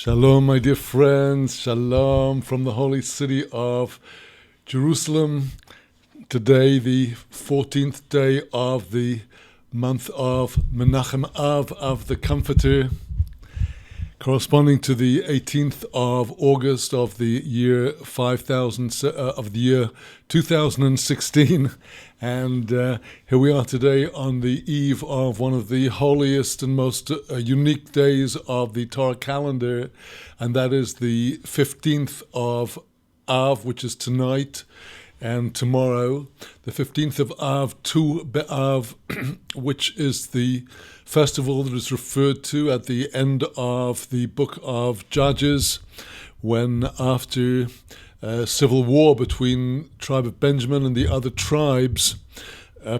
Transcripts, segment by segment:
Shalom, my dear friends. Shalom from the holy city of Jerusalem. Today, the 14th day of the month of Menachem Av, of the Comforter, corresponding to the 18th of August of the year 2016. And here we are today on the eve of one of the holiest and most unique days of the Torah calendar, and that is the 15th of Av, which is tonight and tomorrow. The 15th of Av, Tu B'Av, which is the festival that is referred to at the end of the book of Judges, when after civil war between tribe of Benjamin and the other tribes,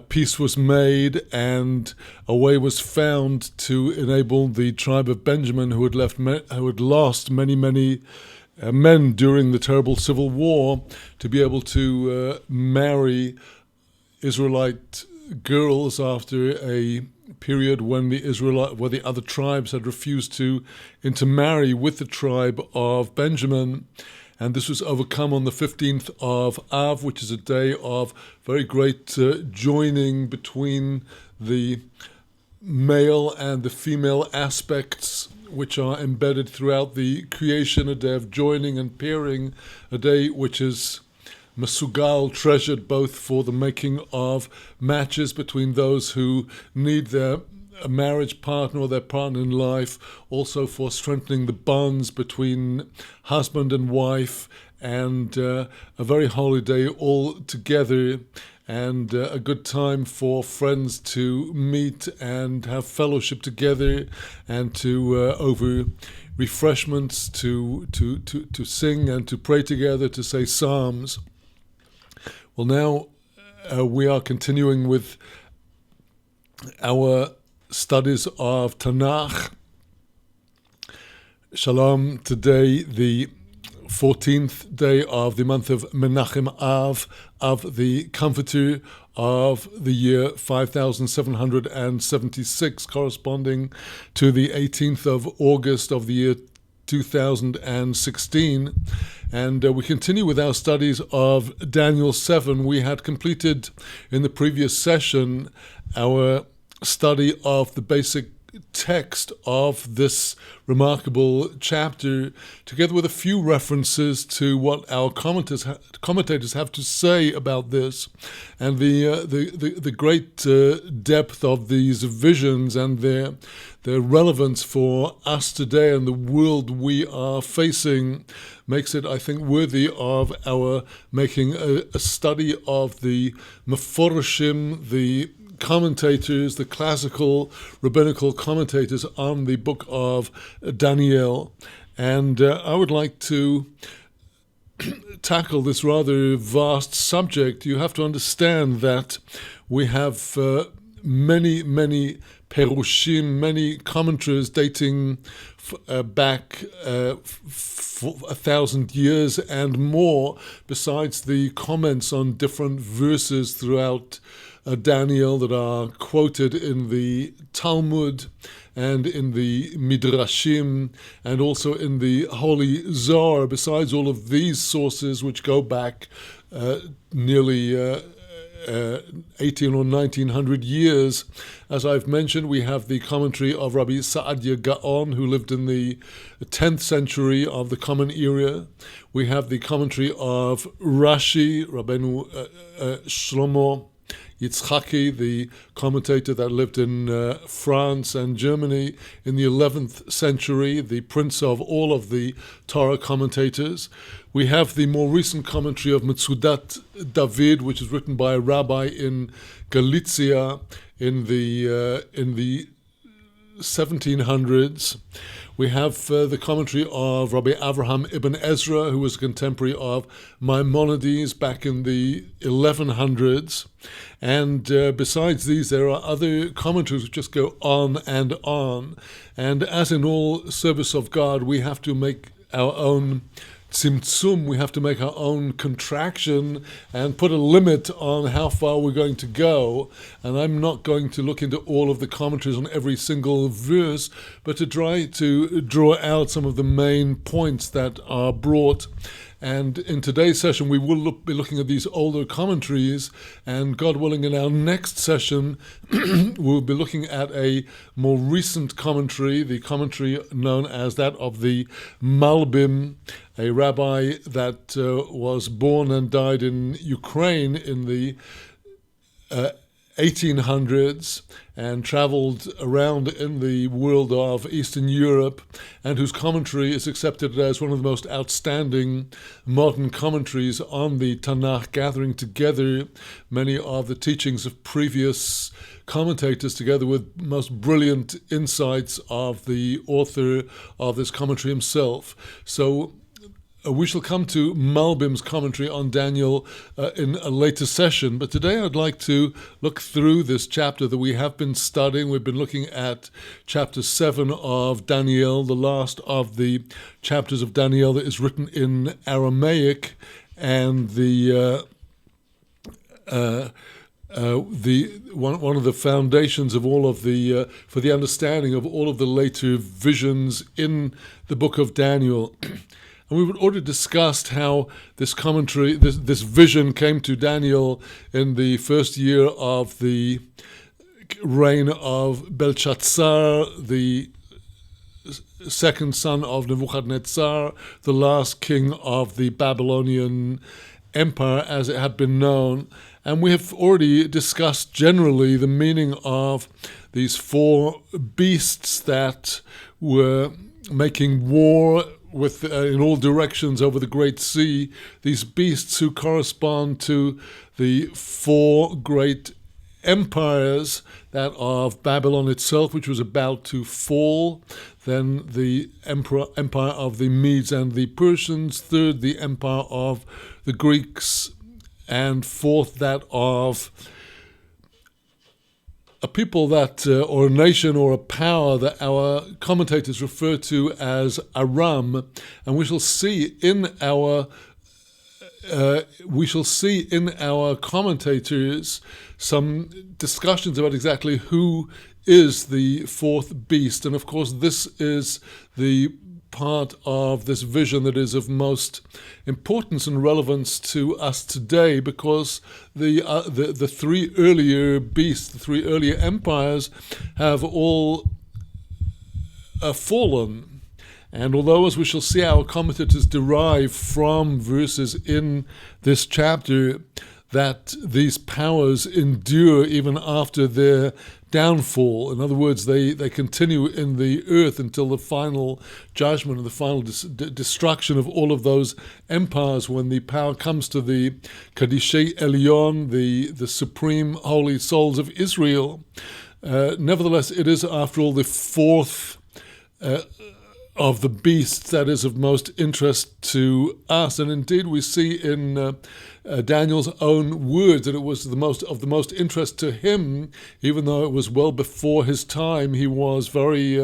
peace was made and a way was found to enable the tribe of Benjamin, who had lost many men during the terrible civil war, to be able to marry Israelite girls after a period when the other tribes had refused to intermarry with the tribe of Benjamin. And this was overcome on the 15th of Av, which is a day of very great joining between the male and the female aspects, which are embedded throughout the creation, a day of joining and pairing, a day which is Masugal, treasured both for the making of matches between those who need their marriage partner or their partner in life, also for strengthening the bonds between husband and wife, and a very holy day all together, and a good time for friends to meet and have fellowship together, and to over refreshments to sing and to pray together, to say psalms. Well, now we are continuing with our studies of Tanakh. Shalom. Today, the 14th day of the month of Menachem Av, of the Comforter, of the year 5776, corresponding to the 18th of August of the year 2016. And we continue with our studies of Daniel 7. We had completed in the previous session our study of the basic text of this remarkable chapter, together with a few references to what our commentators have to say about this, and the great depth of these visions and their relevance for us today and the world we are facing makes it, I think, worthy of our making a study of the Meforshim, the commentators, the classical rabbinical commentators on the book of Daniel. And I would like to tackle this rather vast subject. You have to understand that we have many perushim, many commentaries dating back for 1,000 years and more, besides the comments on different verses throughout Daniel that are quoted in the Talmud and in the Midrashim and also in the Holy Zohar. Besides all of these sources, which go back nearly 18 or 1900 years, as I've mentioned, we have the commentary of Rabbi Saadia Gaon, who lived in the 10th century of the Common Era. We have the commentary of Rashi, Rabbeinu Shlomo Yitzchaki, the commentator that lived in France and Germany in the 11th century, the prince of all of the Torah commentators. We have the more recent commentary of Metzudat David, which is written by a rabbi in Galicia in the 1700s. We have the commentary of Rabbi Avraham ibn Ezra, who was a contemporary of Maimonides back in the 1100s. And besides these, there are other commentaries which just go on and on. And as in all service of God, we have to make our own tzimtzum, we have to make our own contraction and put a limit on how far we're going to go. And I'm not going to look into all of the commentaries on every single verse, but to try to draw out some of the main points that are brought. And in today's session, we will be looking at these older commentaries, and God willing, in our next session, we'll be looking at a more recent commentary, the commentary known as that of the Malbim, a rabbi that was born and died in Ukraine in the 1800s and traveled around in the world of Eastern Europe, and whose commentary is accepted as one of the most outstanding modern commentaries on the Tanakh, gathering together many of the teachings of previous commentators together with most brilliant insights of the author of this commentary himself. So we shall come to Malbim's commentary on Daniel in a later session, but today I'd like to look through this chapter that we have been studying. We've been looking at chapter 7 of Daniel, the last of the chapters of Daniel that is written in Aramaic, and one of the foundations of all of the for the understanding of all of the later visions in the book of Daniel. And we've already discussed how this commentary, this vision came to Daniel in the first year of the reign of Belshazzar, the second son of Nebuchadnezzar, the last king of the Babylonian Empire as it had been known. And we have already discussed generally the meaning of these four beasts that were making war with in all directions over the Great Sea, these beasts who correspond to the four great empires, that of Babylon itself, which was about to fall, then the empire of the Medes and the Persians, third, the empire of the Greeks, and fourth, that of a people that, or a nation or a power that our commentators refer to as Aram, and we shall see in our commentators some discussions about exactly who is the fourth beast, and of course this is the part of this vision that is of most importance and relevance to us today, because the three earlier beasts, the three earlier empires, have all fallen. And although, as we shall see, our commentators derive from verses in this chapter that these powers endure even after their downfall. In other words, they continue in the earth until the final judgment and the final destruction of all of those empires, when the power comes to the Kadishei Elyon, the supreme holy souls of Israel. Nevertheless, it is, after all, the fourth of the beasts that is of most interest to us. And indeed, we see in Daniel's own words that it was the most interest to him, even though it was well before his time. He was very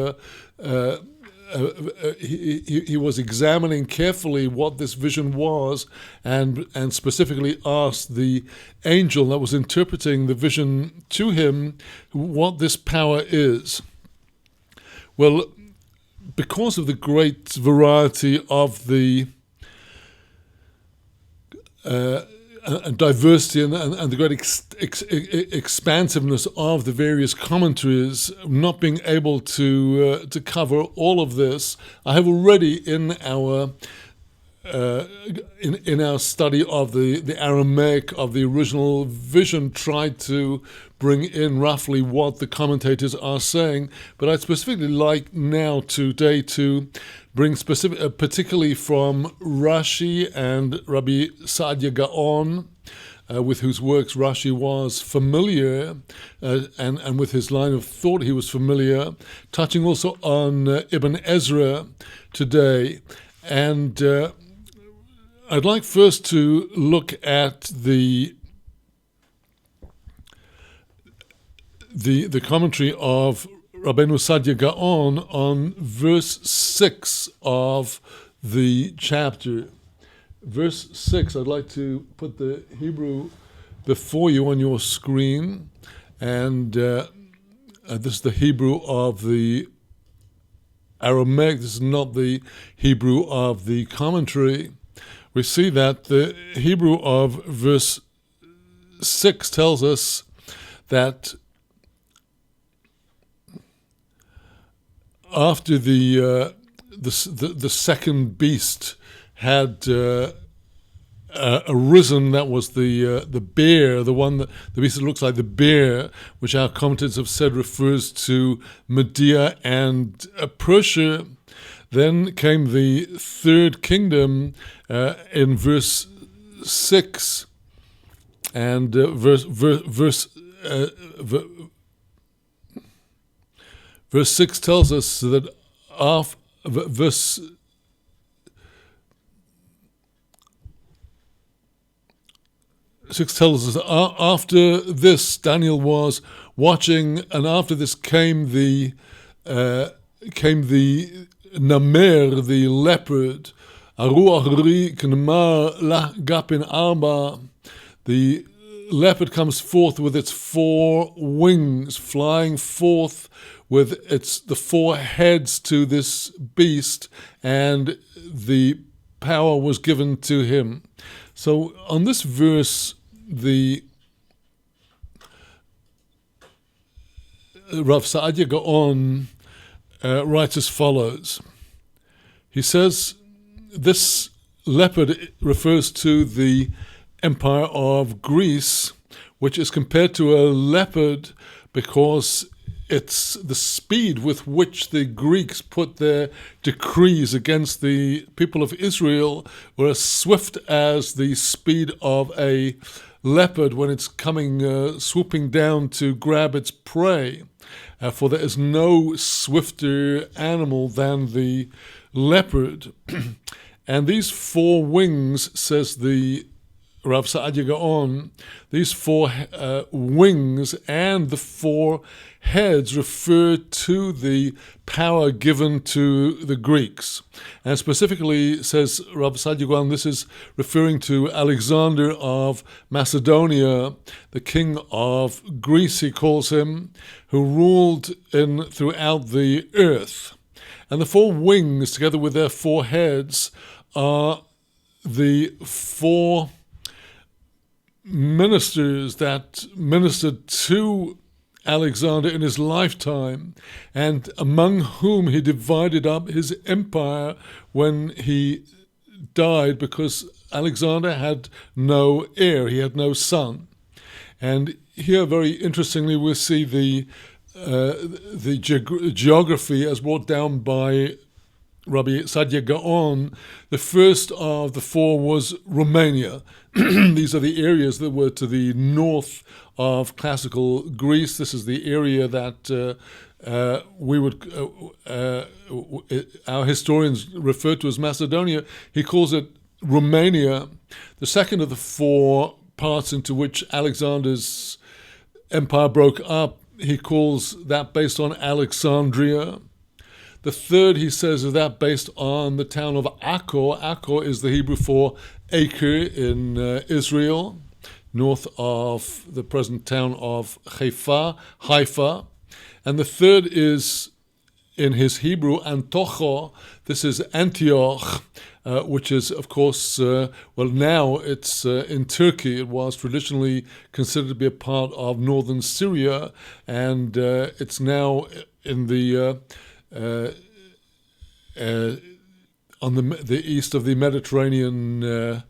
he was examining carefully what this vision was, and specifically asked the angel that was interpreting the vision to him what this power is. Well, because of the great variety of the diversity and the great expansiveness of the various commentaries, not being able to cover all of this, I have already in our study of the Aramaic of the original vision tried to bring in roughly what the commentators are saying, but I'd specifically like now today to bring particularly from Rashi and Rabbi Saadia Gaon, with whose works Rashi was familiar, and with his line of thought he was familiar, touching also on Ibn Ezra today. And I'd like first to look at the commentary of Rabbeinu Saadia Gaon on verse 6 of the chapter. verse 6. I'd like to put the Hebrew before you on your screen, and this is the Hebrew of the Aramaic. This is not the Hebrew of the commentary. We see that the Hebrew of verse 6 tells us that after the second beast had arisen, that was the bear, the beast that looks like the bear, which our commentators have said refers to Media and Persia. Then came the third kingdom in verse 6, and verse 6 tells us that verse 6 tells us that after this Daniel was watching, and after this came the Namer, the leopard. The leopard comes forth with its four wings, flying forth with the four heads to this beast, and the power was given to him. So on this verse, the Rav Saadia Gaon writes as follows. He says, this leopard refers to the Empire of Greece, which is compared to a leopard because it's the speed with which the Greeks put their decrees against the people of Israel were as swift as the speed of a leopard when it's coming, swooping down to grab its prey. For there is no swifter animal than the leopard. And these four wings, says the Rav Saadia Gaon, these four wings and the four heads refer to the power given to the Greeks. And specifically, says Rav Saadia Gaon, this is referring to Alexander of Macedonia, the king of Greece, he calls him, who ruled throughout the earth. And the four wings, together with their four heads, are the four ministers that ministered to Alexander in his lifetime, and among whom he divided up his empire when he died, because Alexander had no heir, he had no son. And here, very interestingly, we see the geography as brought down by Rabbi Saadia Gaon. The first of the four was Romania. These are the areas that were to the north of classical Greece. This is the area that our historians refer to as Macedonia. He calls it Romania. The second of the four parts into which Alexander's empire broke up, he calls that based on Alexandria. The third, he says, is that based on the town of Akko. Akko is the Hebrew for acre in Israel, north of the present town of Haifa. And the third is, in his Hebrew, Antocho. This is Antioch, which is, of course, now it's in Turkey. It was traditionally considered to be a part of northern Syria, and it's now in the on the east of the Mediterranean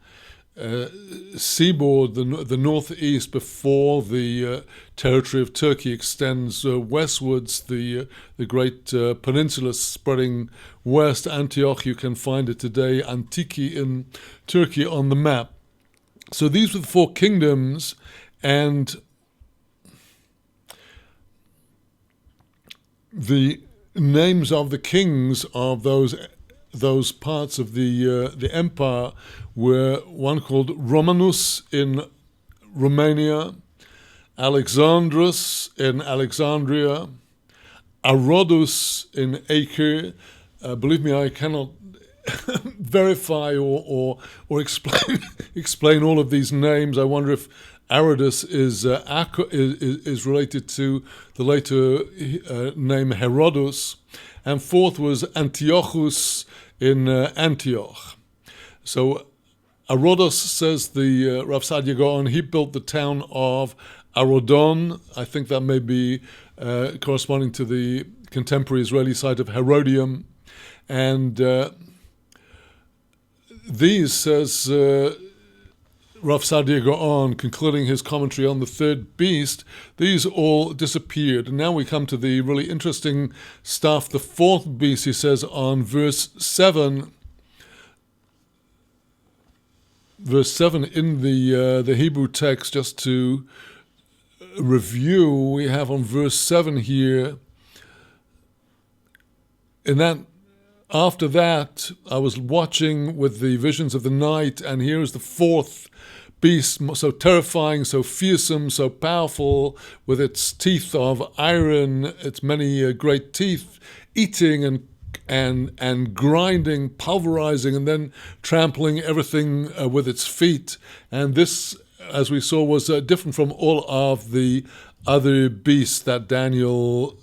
seaboard, the northeast, before the territory of Turkey extends westwards, the great peninsula spreading west. Antioch, you can find it today, Antiki in Turkey on the map. So these were the four kingdoms, and the names of the kings of those parts of the empire were one called Romanus in Romania, Alexandrus in Alexandria, Arodus in Acre. Believe me, I cannot verify or explain all of these names. I wonder if Aradus is related to the later name Herodus, and fourth was Antiochus in Antioch. So Arodos, says the Rav Sadia Gaon, he built the town of Arodon. I think that may be corresponding to the contemporary Israeli site of Herodium. And these, says Rav Sadia Gaon, concluding his commentary on the third beast, these all disappeared. And now we come to the really interesting stuff. The fourth beast, he says on verse 7. Verse 7 in the Hebrew text, just to review, we have on verse 7 here, in that, after that, I was watching with the visions of the night, and here is the fourth beast, so terrifying, so fearsome, so powerful, with its teeth of iron, its many great teeth, eating and grinding, pulverizing, and then trampling everything with its feet. And this, as we saw, was different from all of the other beasts that Daniel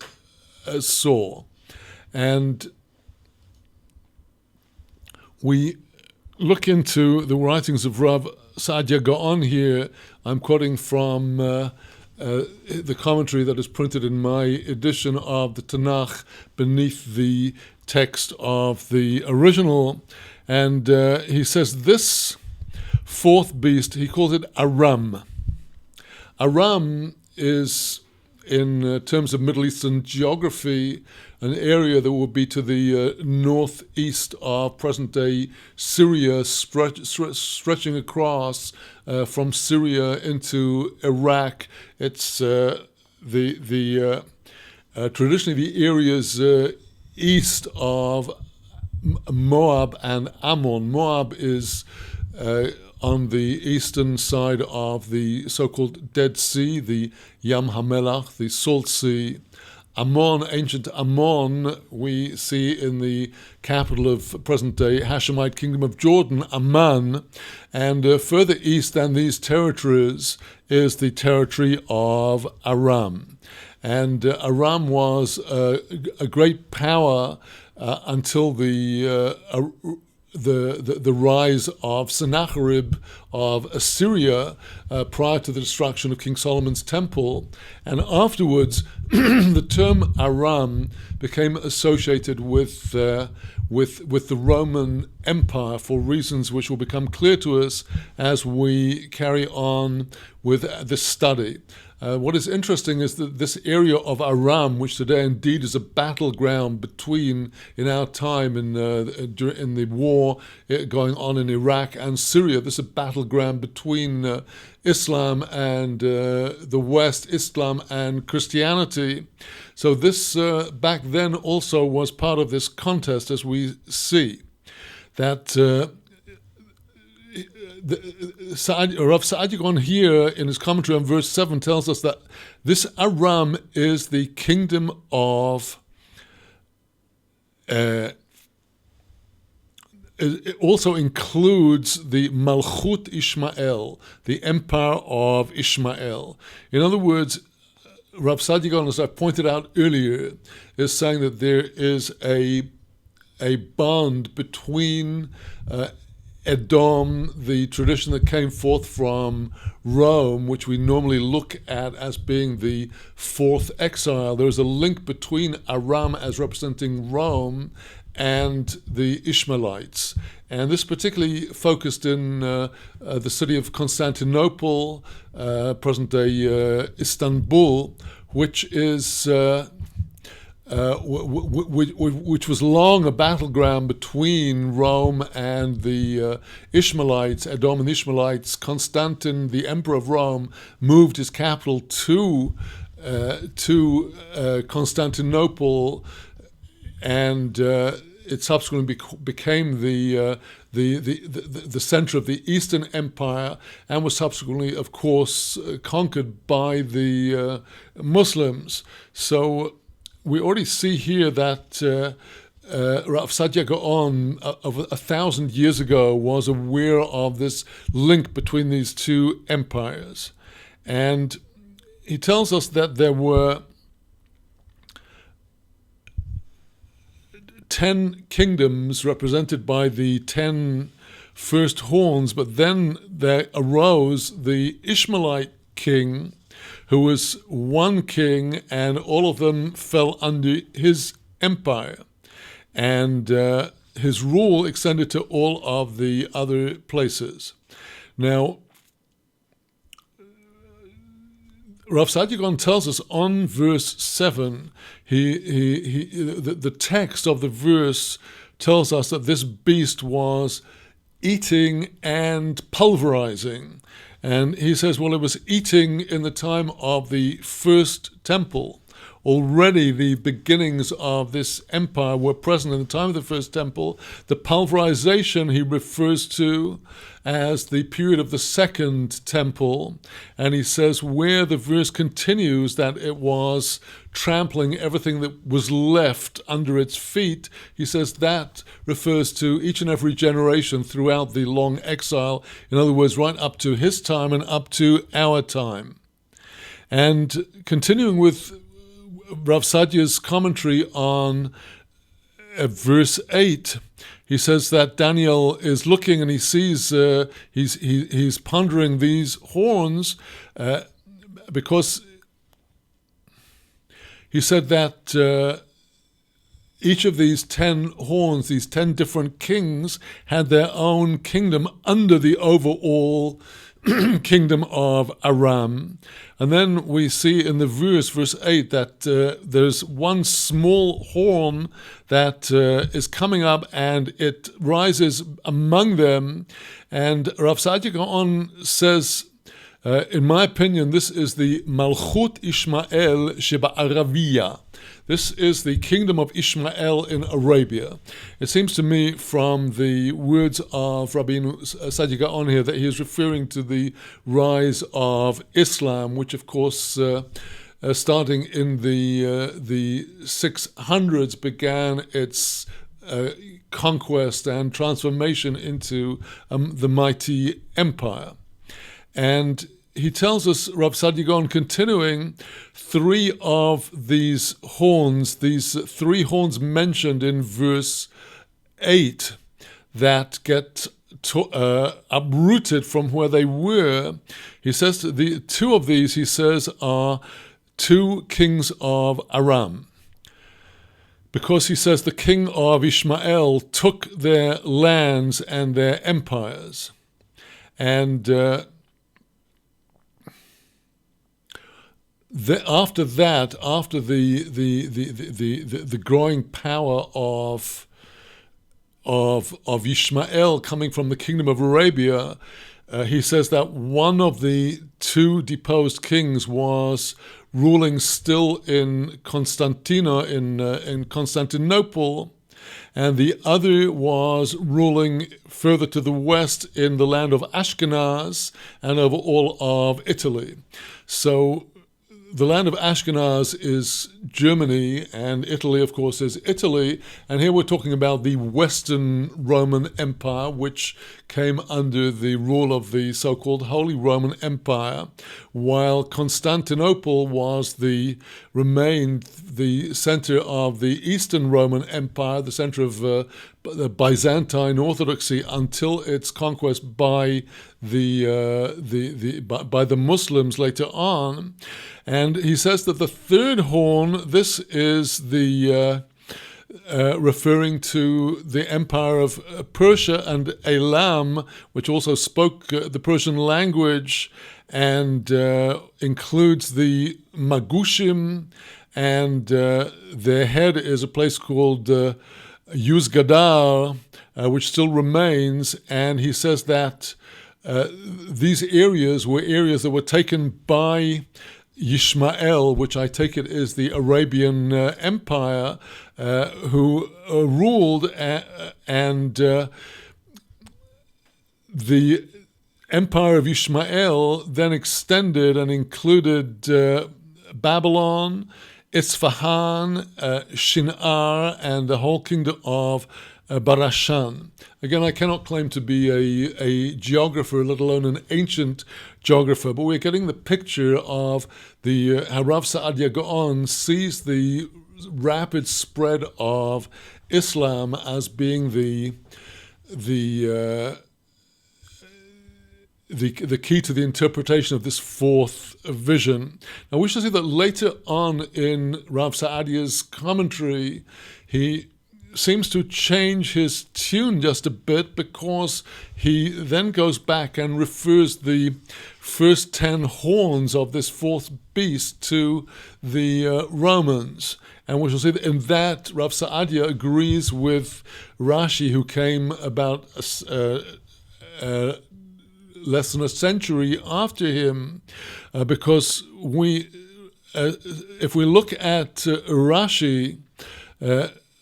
saw. And we look into the writings of Rav Sadia Gaon here. I'm quoting from the commentary that is printed in my edition of the Tanakh beneath the text of the original. And he says this fourth beast, he calls it Aram. Aram is, in terms of Middle Eastern geography, an area that would be to the northeast of present-day Syria, stretching across from Syria into Iraq. It's traditionally the areas east of Moab and Ammon. Moab is on the eastern side of the so-called Dead Sea, the Yam HaMelach, the Salt Sea. Ammon, ancient Ammon, we see in the capital of present-day Hashemite Kingdom of Jordan, Amman, and further east than these territories is the territory of Aram. And Aram was a great power until the rise of Sennacherib of Assyria prior to the destruction of King Solomon's temple. And afterwards, the term Aram became associated with the Roman Empire for reasons which will become clear to us as we carry on with this study. What is interesting is that this area of Aram, which today indeed is a battleground between, in our time, in the war going on in Iraq and Syria, this is a battleground between Islam and the West, Islam and Christianity. So this back then also was part of this contest, as we see that Rav Sadia Gaon here in his commentary on verse 7 tells us that this Aram is the kingdom of it also includes the Malchut Ishmael, the empire of Ishmael. In other words, Rav Sadia Gaon, as I pointed out earlier, is saying that there is a bond between Edom, the tradition that came forth from Rome, which we normally look at as being the fourth exile. There's a link between Aram as representing Rome and the Ishmaelites. And this particularly focused in the city of Constantinople, present-day Istanbul, which is which was long a battleground between Rome and the Ishmaelites, Edom and the Ishmaelites. Constantine, the emperor of Rome, moved his capital to Constantinople, and it subsequently became the center of the Eastern Empire, and was subsequently, of course, conquered by the Muslims. So we already see here that Rav Sadia Gaon of 1,000 years ago was aware of this link between these two empires. And he tells us that there were 10 kingdoms represented by the 10 first horns, but then there arose the Ishmaelite king, who was one king, and all of them fell under his empire. And his rule extended to all of the other places. Now, Rav Sadia Gaon tells us on verse 7, the text of the verse tells us that this beast was eating and pulverizing. And he says, well, it was eating in the time of the first temple. Already the beginnings of this empire were present in the time of the first temple. The pulverization he refers to as the period of the second temple. And he says where the verse continues that it was trampling everything that was left under its feet, he says that refers to each and every generation throughout the long exile. In other words, right up to his time and up to our time. And continuing with Rav Sadia's commentary on verse 8, he says that Daniel is looking and he sees he's pondering these horns because he said that each of these 10 horns, these 10 different kings, had their own kingdom under the overall kingdom of Aram. And then we see in the verse 8, that there's one small horn that is coming up and it rises among them. And Rav Sadia Gaon says, in my opinion, this is the Malchut Ishmael Sheba Arabiya. This is the kingdom of Ishmael in Arabia. It seems to me from the words of Rabbi Sadia Gaon here that he is referring to the rise of Islam, which of course starting in the 600s began its conquest and transformation into the mighty empire. And he tells us, Rav Sadia Gaon, continuing, 3 of these horns, these 3 horns mentioned in verse 8 that get uprooted from where they were. He says the 2 of these, he says, are 2 kings of Aram. Because he says the king of Ishmael took their lands and their empires. And after that, after the growing power of Ishmael coming from the kingdom of Arabia, he says that one of the 2 deposed kings was ruling still in Constantinople, and the other was ruling further to the west in the land of Ashkenaz and over all of Italy. So the land of Ashkenaz is Germany, and Italy, of course, is Italy. And here we're talking about the Western Roman Empire, which came under the rule of the so-called Holy Roman Empire, while Constantinople remained the center of the Eastern Roman Empire, the center of the Byzantine Orthodoxy, until its conquest by the Muslims later on. And he says that the 3rd horn, this is the referring to the empire of Persia and Elam, which also spoke the Persian language and includes the Magushim, and their head is a place called Yuzgadar, which still remains. And he says that these areas were areas that were taken by Ishmael, which I take it is the Arabian Empire, who ruled, and the empire of Ishmael then extended and included Babylon, Isfahan, Shinar, and the whole kingdom of Barashan. Again, I cannot claim to be a geographer, let alone an ancient geographer, but we're getting the picture of how Rav Saadia Gaon sees the rapid spread of Islam as being the key to the interpretation of this fourth vision. Now we shall see that later on in Rav Saadia's commentary, he seems to change his tune just a bit, because he then goes back and refers the first 10 horns of this fourth beast to the Romans. And we shall see that in that Rav Saadia agrees with Rashi, who came about less than a century after him, because if we look at Rashi,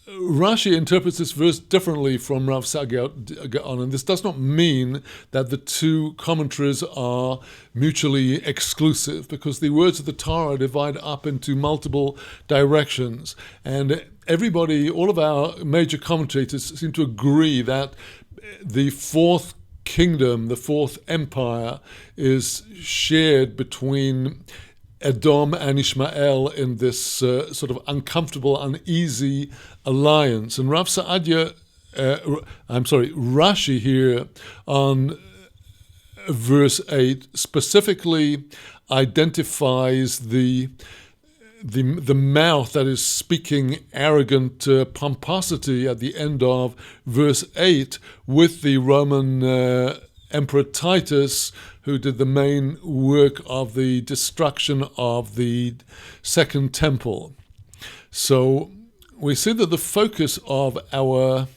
Rashi interprets this verse differently from Rav Saadia Gaon, and this does not mean that the two commentaries are mutually exclusive, because the words of the Torah divide up into multiple directions, and all of our major commentators seem to agree that the fourth kingdom, the fourth empire, is shared between Edom and Ishmael in this sort of uncomfortable, uneasy alliance. And Rashi here on verse 8 specifically identifies the mouth that is speaking arrogant pomposity at the end of verse 8 with the Roman Emperor Titus, who did the main work of the destruction of the Second Temple. So we see that the focus of our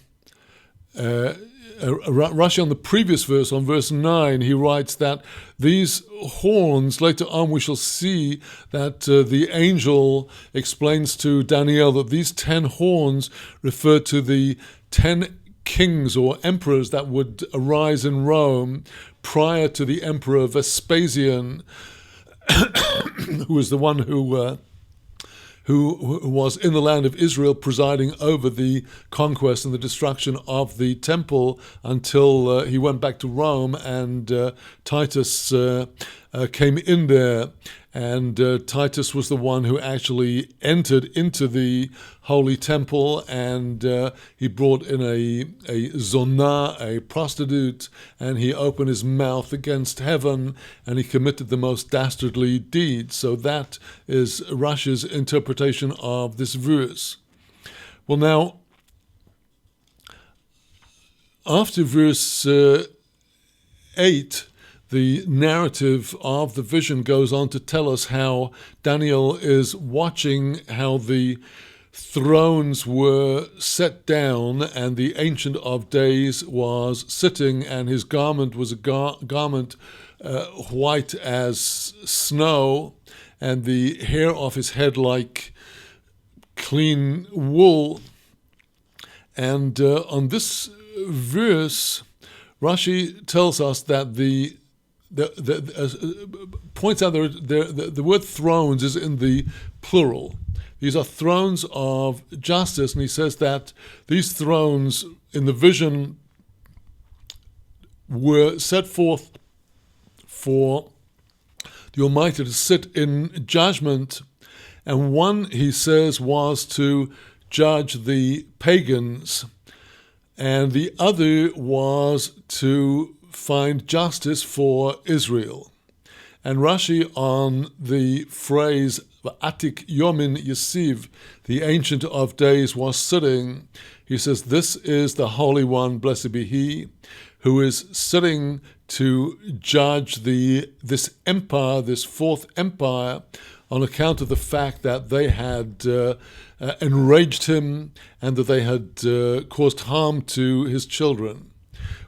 Rashi on the previous verse, on verse 9, he writes that these horns, later on we shall see that the angel explains to Daniel that these 10 horns refer to the 10 kings or emperors that would arise in Rome prior to the Emperor Vespasian, who was the one who was in the land of Israel presiding over the conquest and the destruction of the temple until he went back to Rome, and Titus came in there. And Titus was the one who actually entered into the holy temple, and he brought in a zonah, a prostitute, and he opened his mouth against heaven, and he committed the most dastardly deeds. So that is Rashi's interpretation of this verse. Well, now, after verse 8, the narrative of the vision goes on to tell us how Daniel is watching how the thrones were set down, and the Ancient of Days was sitting, and his garment was a garment white as snow, and the hair off his head like clean wool. And on this verse, Rashi tells us that points out the word thrones is in the plural. These are thrones of justice, and he says that these thrones in the vision were set forth for the Almighty to sit in judgment, and one, he says, was to judge the pagans, and the other was to find justice for Israel. And Rashi, on the phrase Atik Yomin Yesiv, the Ancient of Days was sitting, he says, this is the Holy One, blessed be He, who is sitting to judge this empire, this fourth empire, on account of the fact that they had enraged him and that they had caused harm to his children.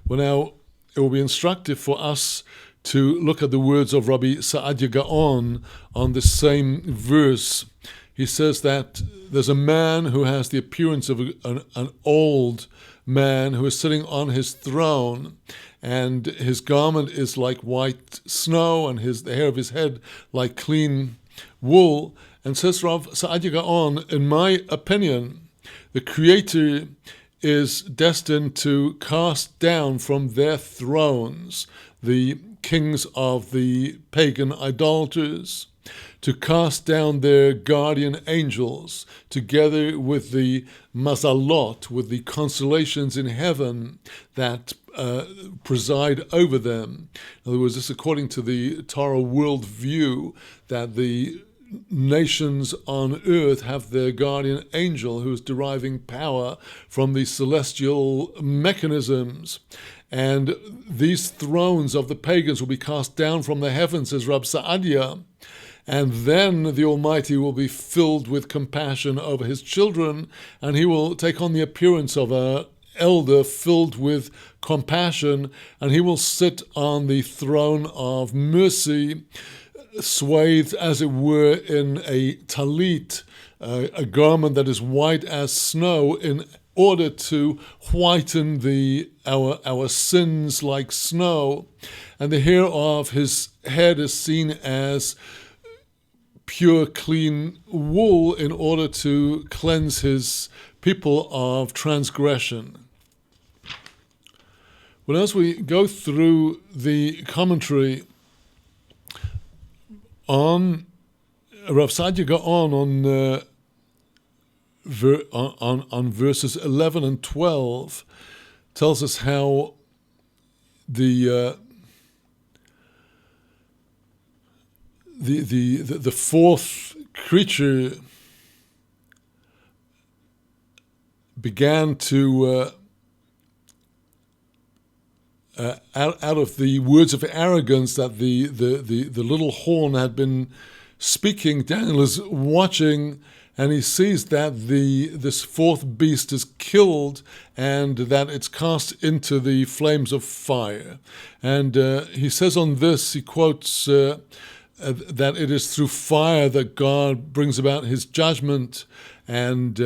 Well, now, it will be instructive for us to look at the words of Rabbi Saadia Gaon on this same verse. He says that there's a man who has the appearance of an old man who is sitting on his throne, and his garment is like white snow, and the hair of his head like clean wool. And says Rav Saadia Gaon, in my opinion, the Creator is destined to cast down from their thrones the kings of the pagan idolaters, to cast down their guardian angels, together with the mazalot, with the constellations in heaven that preside over them. In other words, this according to the Torah worldview, that the nations on earth have their guardian angel who is deriving power from the celestial mechanisms. And these thrones of the pagans will be cast down from the heavens, says Rab Saadia, and then the Almighty will be filled with compassion over his children, and he will take on the appearance of an elder filled with compassion, and he will sit on the throne of mercy, swathed as it were in a talit, a garment that is white as snow, in order to whiten our sins like snow. And the hair of his head is seen as pure, clean wool, in order to cleanse his people of transgression. Well, as we go through the commentary on Rav Saadia Gaon on verses 11 and 12, tells us how the fourth creature began to out of the words of arrogance that the little horn had been speaking. Daniel is watching, and he sees that this fourth beast is killed and that it's cast into the flames of fire. And he says on this, he quotes that it is through fire that God brings about his judgment, and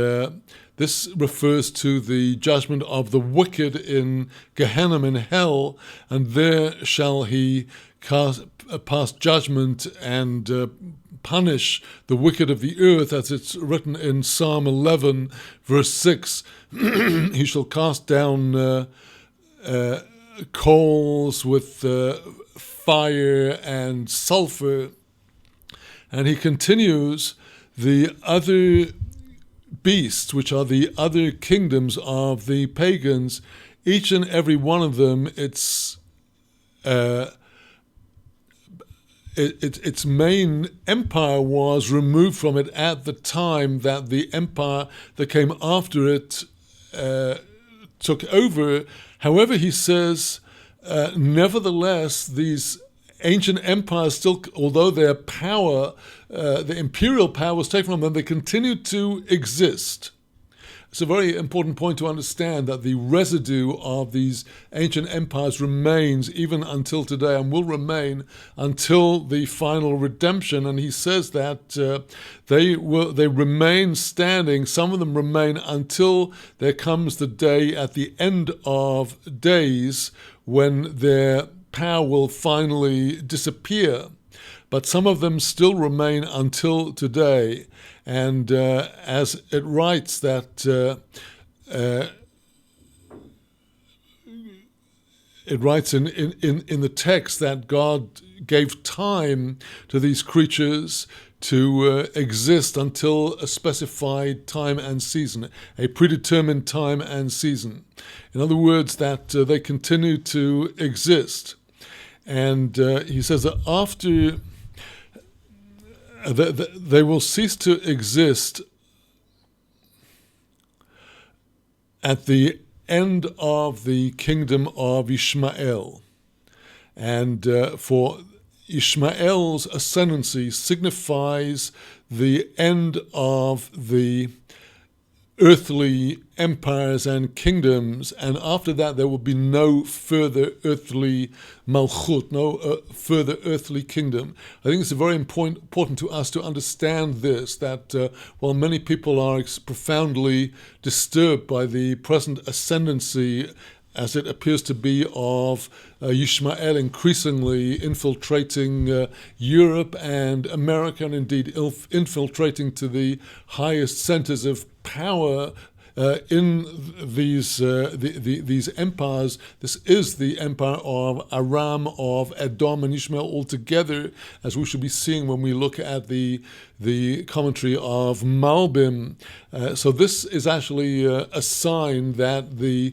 this refers to the judgment of the wicked in Gehenna, in hell, and there shall he pass judgment and punish the wicked of the earth, as it's written in Psalm 11, verse 6. He shall cast down coals with fire and sulfur. And he continues, the other beasts, which are the other kingdoms of the pagans, each and every one of them, its main empire was removed from it at the time that the empire that came after it took over. However, he says, nevertheless, these ancient empires still, although their power, the imperial power was taken from them, they continued to exist. It's a very important point to understand that the residue of these ancient empires remains even until today, and will remain until the final redemption. And he says that they remain standing. Some of them remain until there comes the day at the end of days when their power will finally disappear. But some of them still remain until today. And as it writes that it writes in the text that God gave time to these creatures to exist until a specified time and season, a predetermined time and season. In other words, that they continue to exist. And he says that after they will cease to exist at the end of the kingdom of Ishmael. And for Ishmael's ascendancy signifies the end of the earthly empires and kingdoms, and after that there will be no further earthly malchut, no further earthly kingdom. I think it's very important to us to understand this, that while many people are profoundly disturbed by the present ascendancy as it appears to be, of Yishmael increasingly infiltrating Europe and America, and indeed infiltrating to the highest centers of power in these empires. This is the empire of Aram, of Edom, and Ishmael altogether, as we should be seeing when we look at the commentary of Malbim. So this is actually a sign that the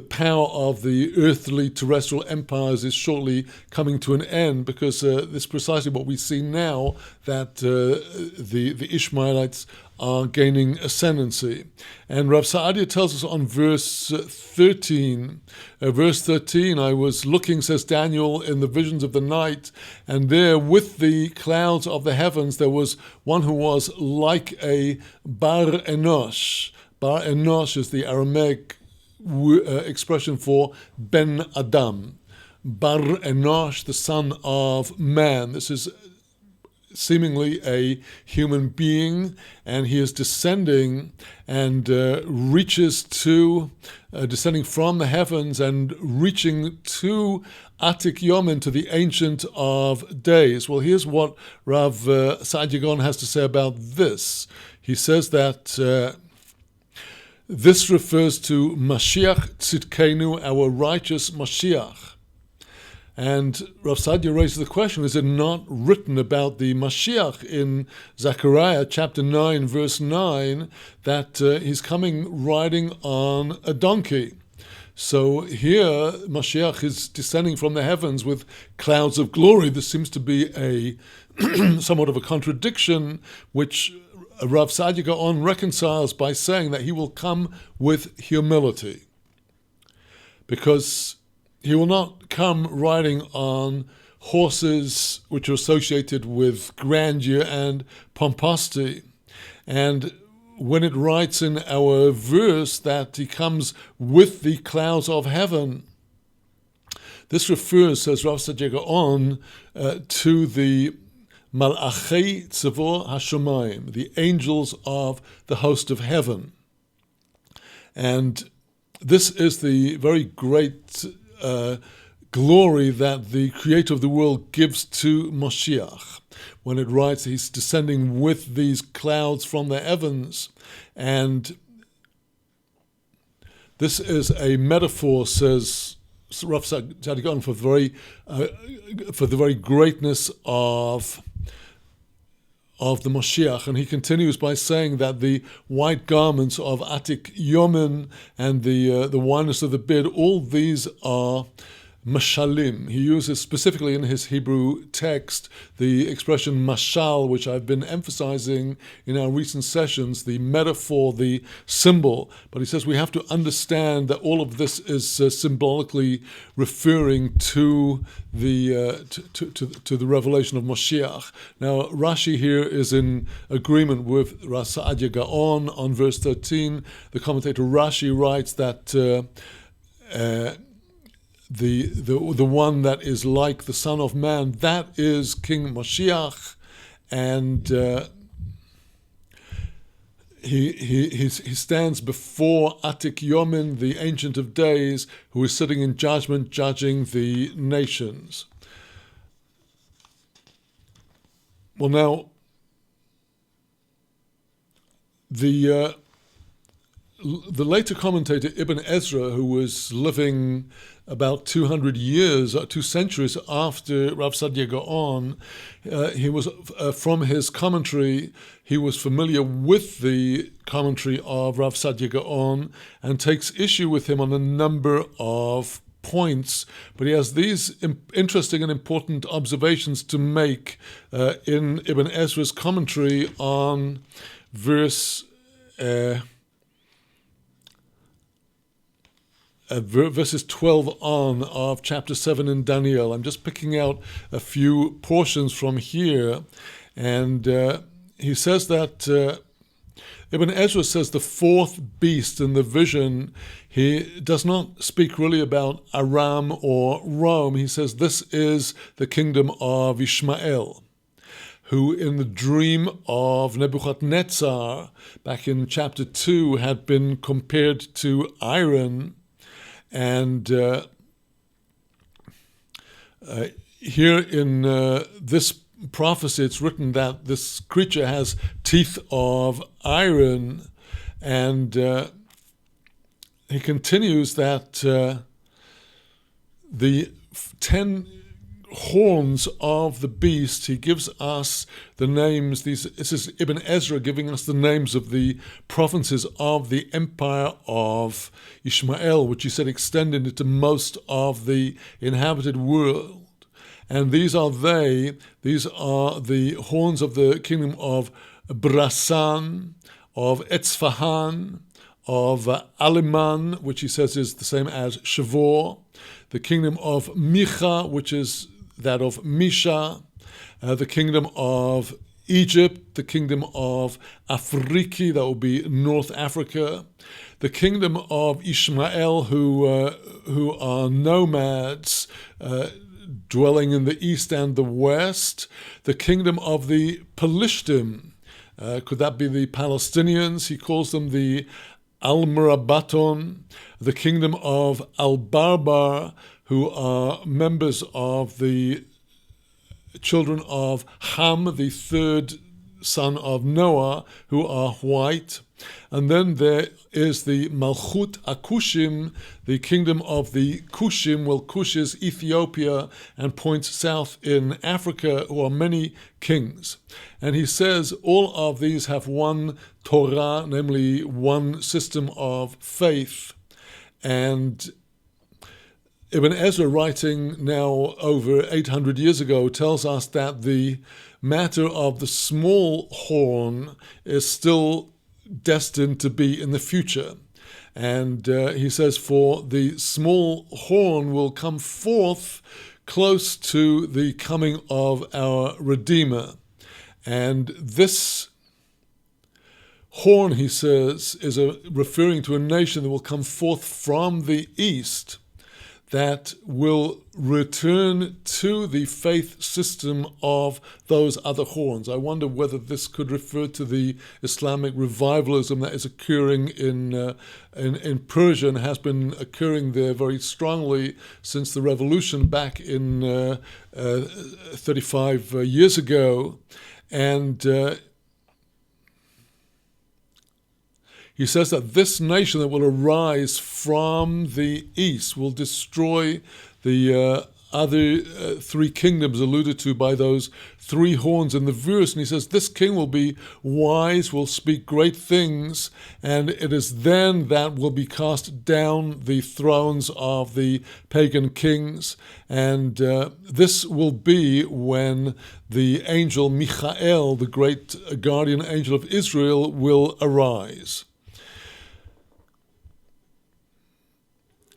power of the earthly terrestrial empires is shortly coming to an end, because this is precisely what we see now, that the Ishmaelites are gaining ascendancy. And Rav Saadia tells us on verse 13, I was looking, says Daniel, in the visions of the night, and there with the clouds of the heavens there was one who was like a Bar Enosh. Bar Enosh is the Aramaic expression for Ben Adam. Bar Enosh, the son of man. This is seemingly a human being, and he is descending and reaches to, descending from the heavens and reaching to Atik Yomin, to the Ancient of Days. Well, here's what Rav Saadia Gaon has to say about this. He says that this refers to Mashiach Tzidkenu, our righteous Mashiach. And Rav Saadia raises the question, is it not written about the Mashiach in Zechariah chapter 9, verse 9, that he's coming riding on a donkey? So here Mashiach is descending from the heavens with clouds of glory. This seems to be a somewhat of a contradiction, which Rav Saadia Gaon reconciles by saying that he will come with humility, because he will not come riding on horses which are associated with grandeur and pomposity. And when it writes in our verse that he comes with the clouds of heaven, this refers, says Rav Saadia Gaon, to the Malachei Tzavor HaShamayim, the angels of the host of heaven. And this is the very great glory that the Creator of the world gives to Moshiach. When it writes he's descending with these clouds from the heavens. And this is a metaphor, says Rav Saadia Gaon, for the very greatness of the Moshiach. And he continues by saying that the white garments of Atik Yomin and the whiteness of the beard, all these are mashalim. He uses specifically in his Hebrew text the expression mashal, which I've been emphasizing in our recent sessions, the metaphor, the symbol. But he says we have to understand that all of this is symbolically referring to the to the revelation of Moshiach. Now Rashi here is in agreement with Rav Saadia Gaon on verse 13. The commentator Rashi writes that the one that is like the Son of Man, that is King Moshiach, and he stands before Atik Yomin, the Ancient of Days, who is sitting in judgment, judging the nations. Well, now the later commentator Ibn Ezra, who was living about 200 years, 2 centuries after Rav Saadia Gaon, he was from his commentary, he was familiar with the commentary of Rav Saadia Gaon and takes issue with him on a number of points, but he has these interesting and important observations to make in Ibn Ezra's commentary on verses 12 on of chapter 7 in Daniel. I'm just picking out a few portions from here, and he says that Ibn Ezra says the fourth beast in the vision, he does not speak really about Aram or Rome. He says this is the kingdom of Ishmael, who in the dream of Nebuchadnezzar back in chapter 2 had been compared to iron. And here in this prophecy, it's written that this creature has teeth of iron, and he continues that the 10 horns of the beast, he gives us the names. This is Ibn Ezra giving us the names of the provinces of the empire of Ishmael, which he said extended into most of the inhabited world. And these are the horns of the kingdom of Brasan, of Etzfahan, of Aliman, which he says is the same as Shavor, the kingdom of Micha, which is that of Misha, the kingdom of Egypt, the kingdom of Afriki, that will be North Africa, the kingdom of Ishmael, who are nomads, dwelling in the east and the west, the kingdom of the Pelishtim, could that be the Palestinians? He calls them the Al-Murabaton, the kingdom of Al-Barbar, who are members of the children of Ham, the third son of Noah, who are white. And then there is the Malchut Akushim, the kingdom of the Kushim. Well, Kush is Ethiopia and points south in Africa, who are many kings. And he says all of these have one Torah, namely one system of faith. And Ibn Ezra, writing now over 800 years ago, tells us that the matter of the small horn is still destined to be in the future. And he says, for the small horn will come forth close to the coming of our Redeemer. And this horn, he says, is referring to a nation that will come forth from the east, that will return to the faith system of those other horns. I wonder whether this could refer to the Islamic revivalism that is occurring in Persia and has been occurring there very strongly since the revolution back in 35 years ago. And he says that this nation that will arise from the east will destroy the other three kingdoms alluded to by those three horns in the verse. And he says this king will be wise, will speak great things, and it is then that will be cast down the thrones of the pagan kings. And this will be when the angel Michael, the great guardian angel of Israel, will arise.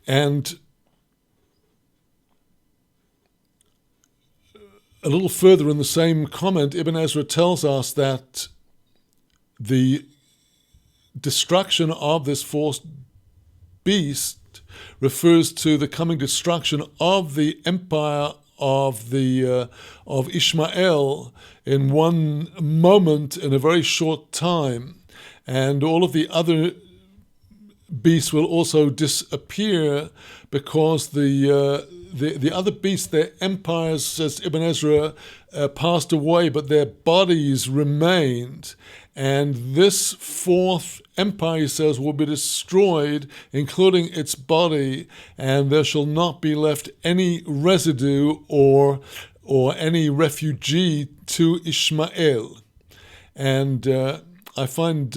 And a little further in the same comment, Ibn Ezra tells us that the destruction of this fourth beast refers to the coming destruction of the empire of Ishmael in one moment, in a very short time, and all of the other beasts will also disappear, because the other beasts, their empires, says Ibn Ezra, passed away, but their bodies remained. And this fourth empire, he says, will be destroyed, including its body, and there shall not be left any residue or any refugee to Ishmael. And I find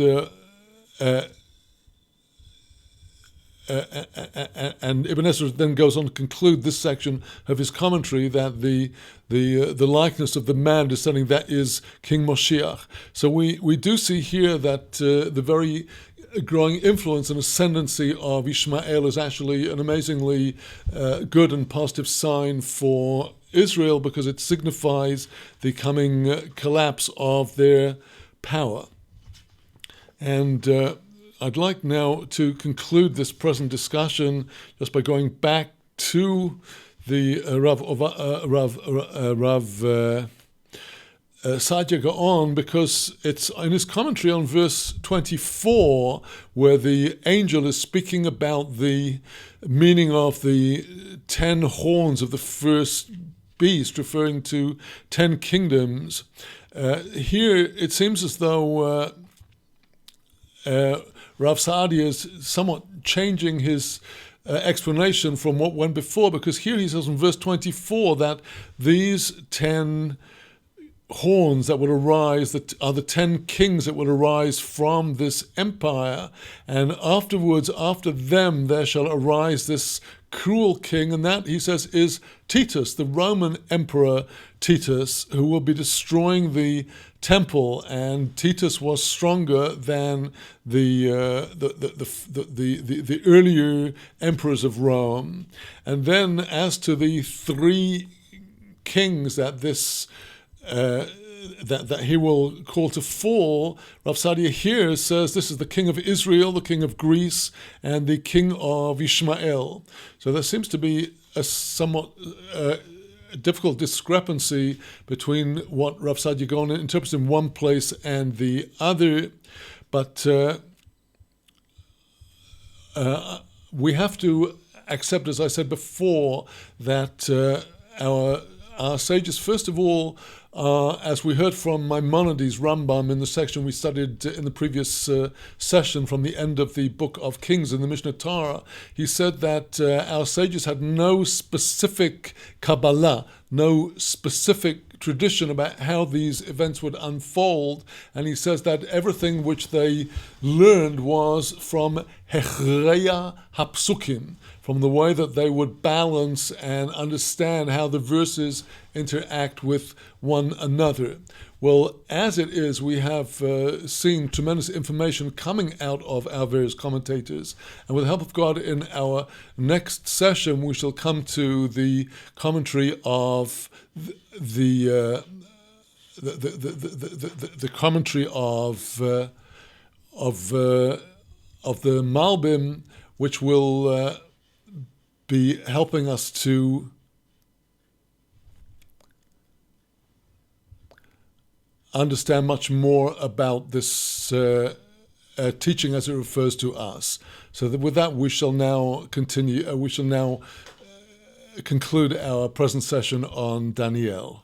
and Ibn Ezra then goes on to conclude this section of his commentary that the likeness of the man descending, that is King Moshiach. So we do see here that the very growing influence and ascendancy of Ishmael is actually an amazingly good and positive sign for Israel, because it signifies the coming collapse of their power. And I'd like now to conclude this present discussion just by going back to the Rav Saadia Gaon, because it's in his commentary on verse 24 where the angel is speaking about the meaning of the 10 horns of the first beast, referring to 10 kingdoms. Here it seems as though Rav Saadia is somewhat changing his explanation from what went before, because here he says in verse 24 that these 10 horns that will arise, that are the 10 kings that will arise from this empire, and afterwards, after them, there shall arise this cruel king, and that, he says, is Titus, the Roman emperor Titus, who will be destroying the temple. And Titus was stronger than the earlier emperors of Rome. And then, as to the 3 kings that this that he will call to fall, Rav Saadia here says this is the king of Israel, the king of Greece, and the king of Ishmael. So there seems to be a somewhat difficult discrepancy between what Rav Saadia Gaon interprets in one place and the other. But we have to accept, as I said before, that our sages, first of all, as we heard from Maimonides' Rambam in the section we studied in the previous session from the end of the book of Kings in the Mishnah Torah, he said that our sages had no specific Kabbalah, no specific tradition about how these events would unfold, and he says that everything which they learned was from Hechreya Hapsukim, from the way that they would balance and understand how the verses interact with one another. Well, as it is, we have seen tremendous information coming out of our various commentators, and with the help of God, in our next session, we shall come to the commentary of the commentary of the Malbim, which will be helping us to understand much more about this teaching as it refers to us. So that with that, we shall now continue. We shall now conclude our present session on Daniel.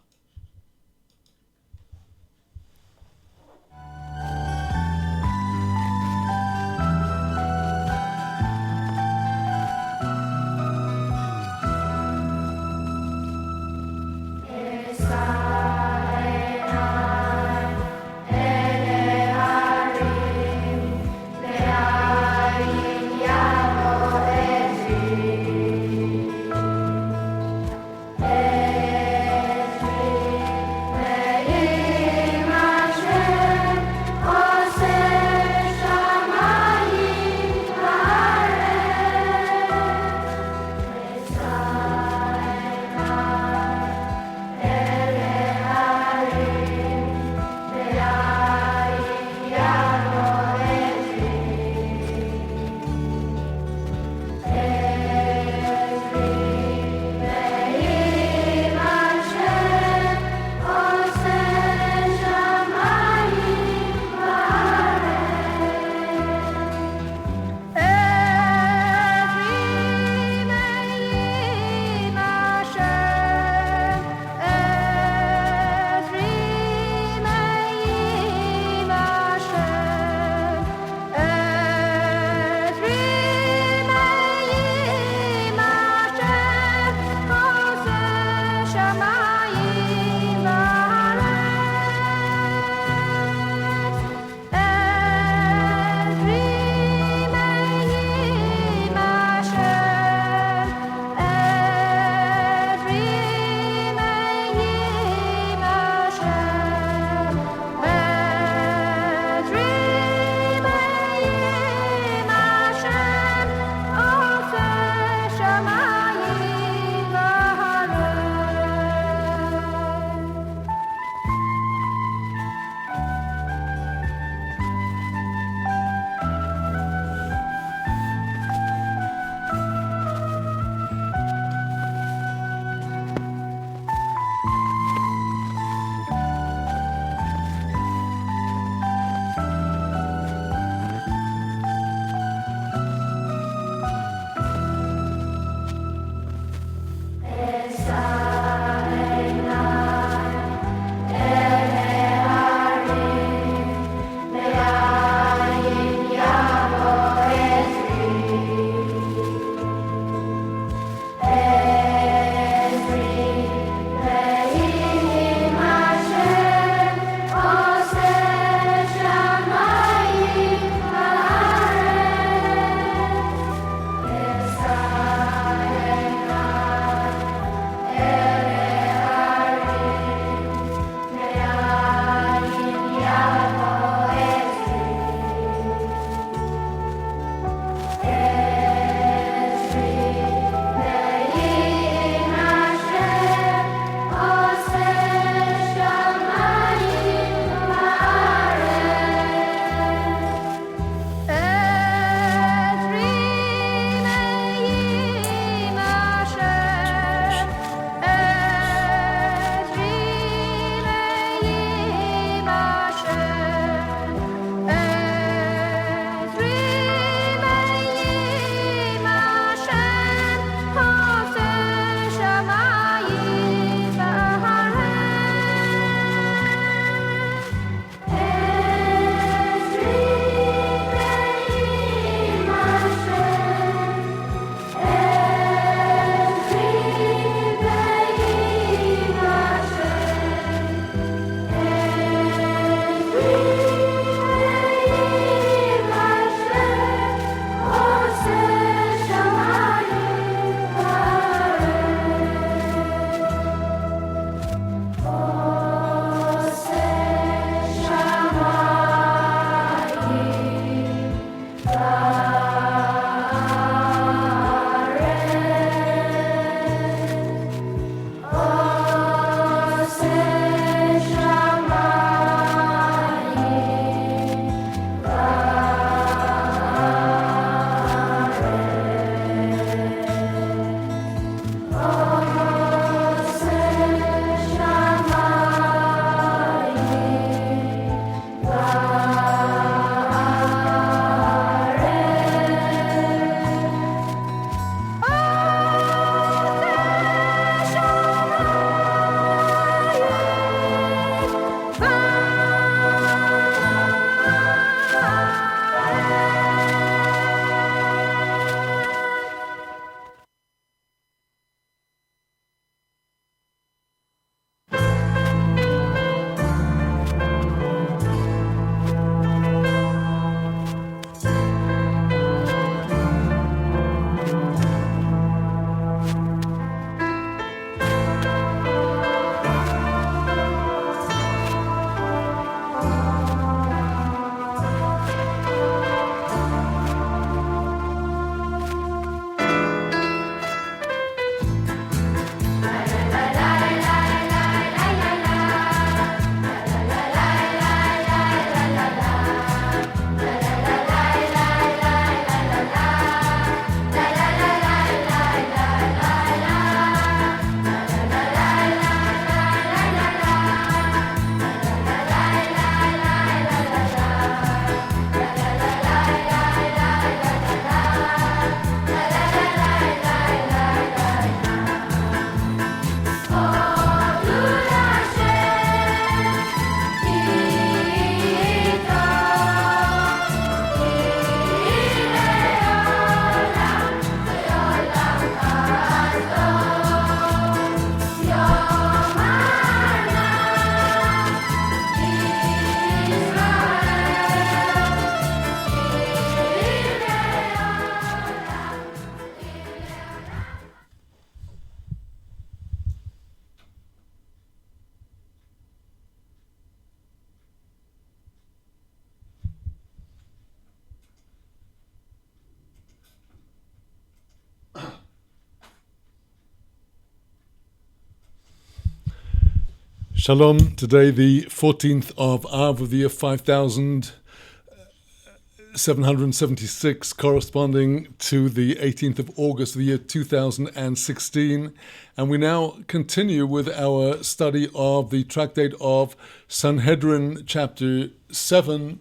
Shalom. Today, the 14th of Av of the year 5776, corresponding to the 18th of August of the year 2016. And we now continue with our study of the tractate of Sanhedrin, chapter 7,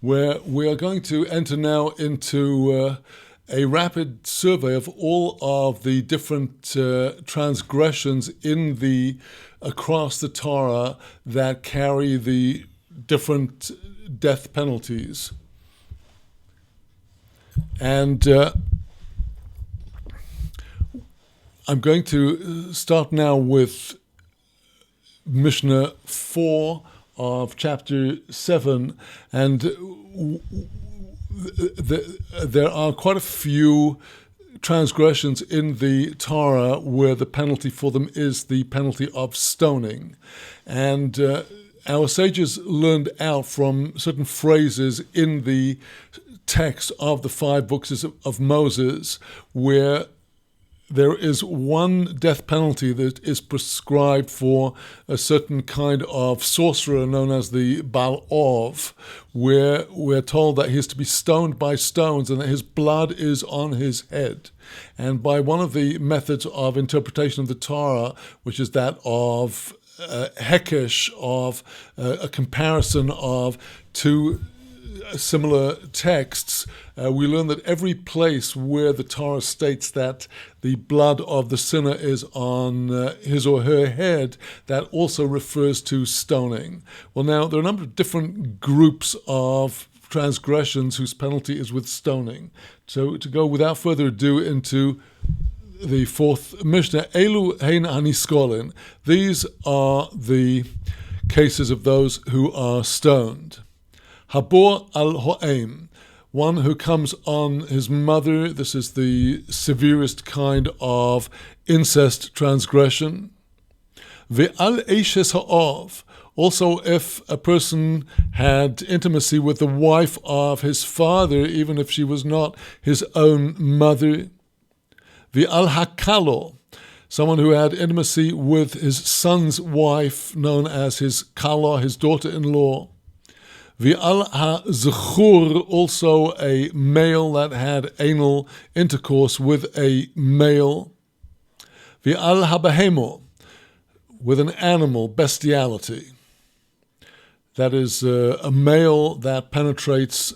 where we are going to enter now into a rapid survey of all of the different transgressions across the Torah that carry the different death penalties. And I'm going to start now with Mishnah 4 of chapter 7, and there are quite a few transgressions in the Torah where the penalty for them is the penalty of stoning. And our sages learned out from certain phrases in the text of the 5 books of Moses where there is one death penalty that is prescribed for a certain kind of sorcerer known as the Baal Ov, where we're told that he is to be stoned by stones and that his blood is on his head. And by one of the methods of interpretation of the Torah, which is that of hekesh, of a comparison of two similar texts, we learn that every place where the Torah states that the blood of the sinner is on his or her head, that also refers to stoning. Well, now, there are a number of different groups of transgressions whose penalty is with stoning. So to go without further ado into the 4th Mishnah, Elu hein haniskolin. These are the cases of those who are stoned. Habor al ho'em, one who comes on his mother. This is the severest kind of incest transgression. Ve'al eishes ha'ov, also if a person had intimacy with the wife of his father, even if she was not his own mother. Ve'al hakalo, someone who had intimacy with his son's wife, known as his kala, his daughter-in-law. V'al ha-zechur, also a male that had anal intercourse with a male. V'al ha-behemo, with an animal, bestiality. That is a male that penetrates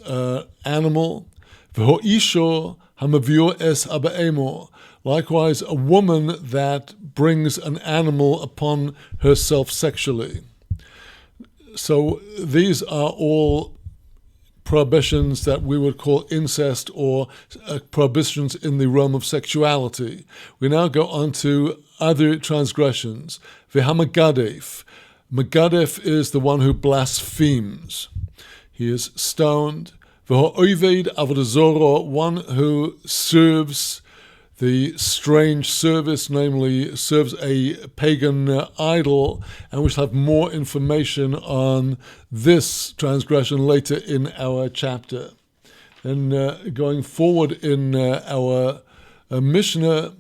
animal. V'ho'isho ha-mavio es ha-behemo, likewise a woman that brings an animal upon herself sexually. So these are all prohibitions that we would call incest or prohibitions in the realm of sexuality. We now go on to other transgressions. V'hamagadef. Magadef is the one who blasphemes. He is stoned. V'ho'oved avodah zorah, one who serves the strange service, namely serves a pagan idol, and we shall have more information on this transgression later in our chapter. Then going forward in our Mishnah,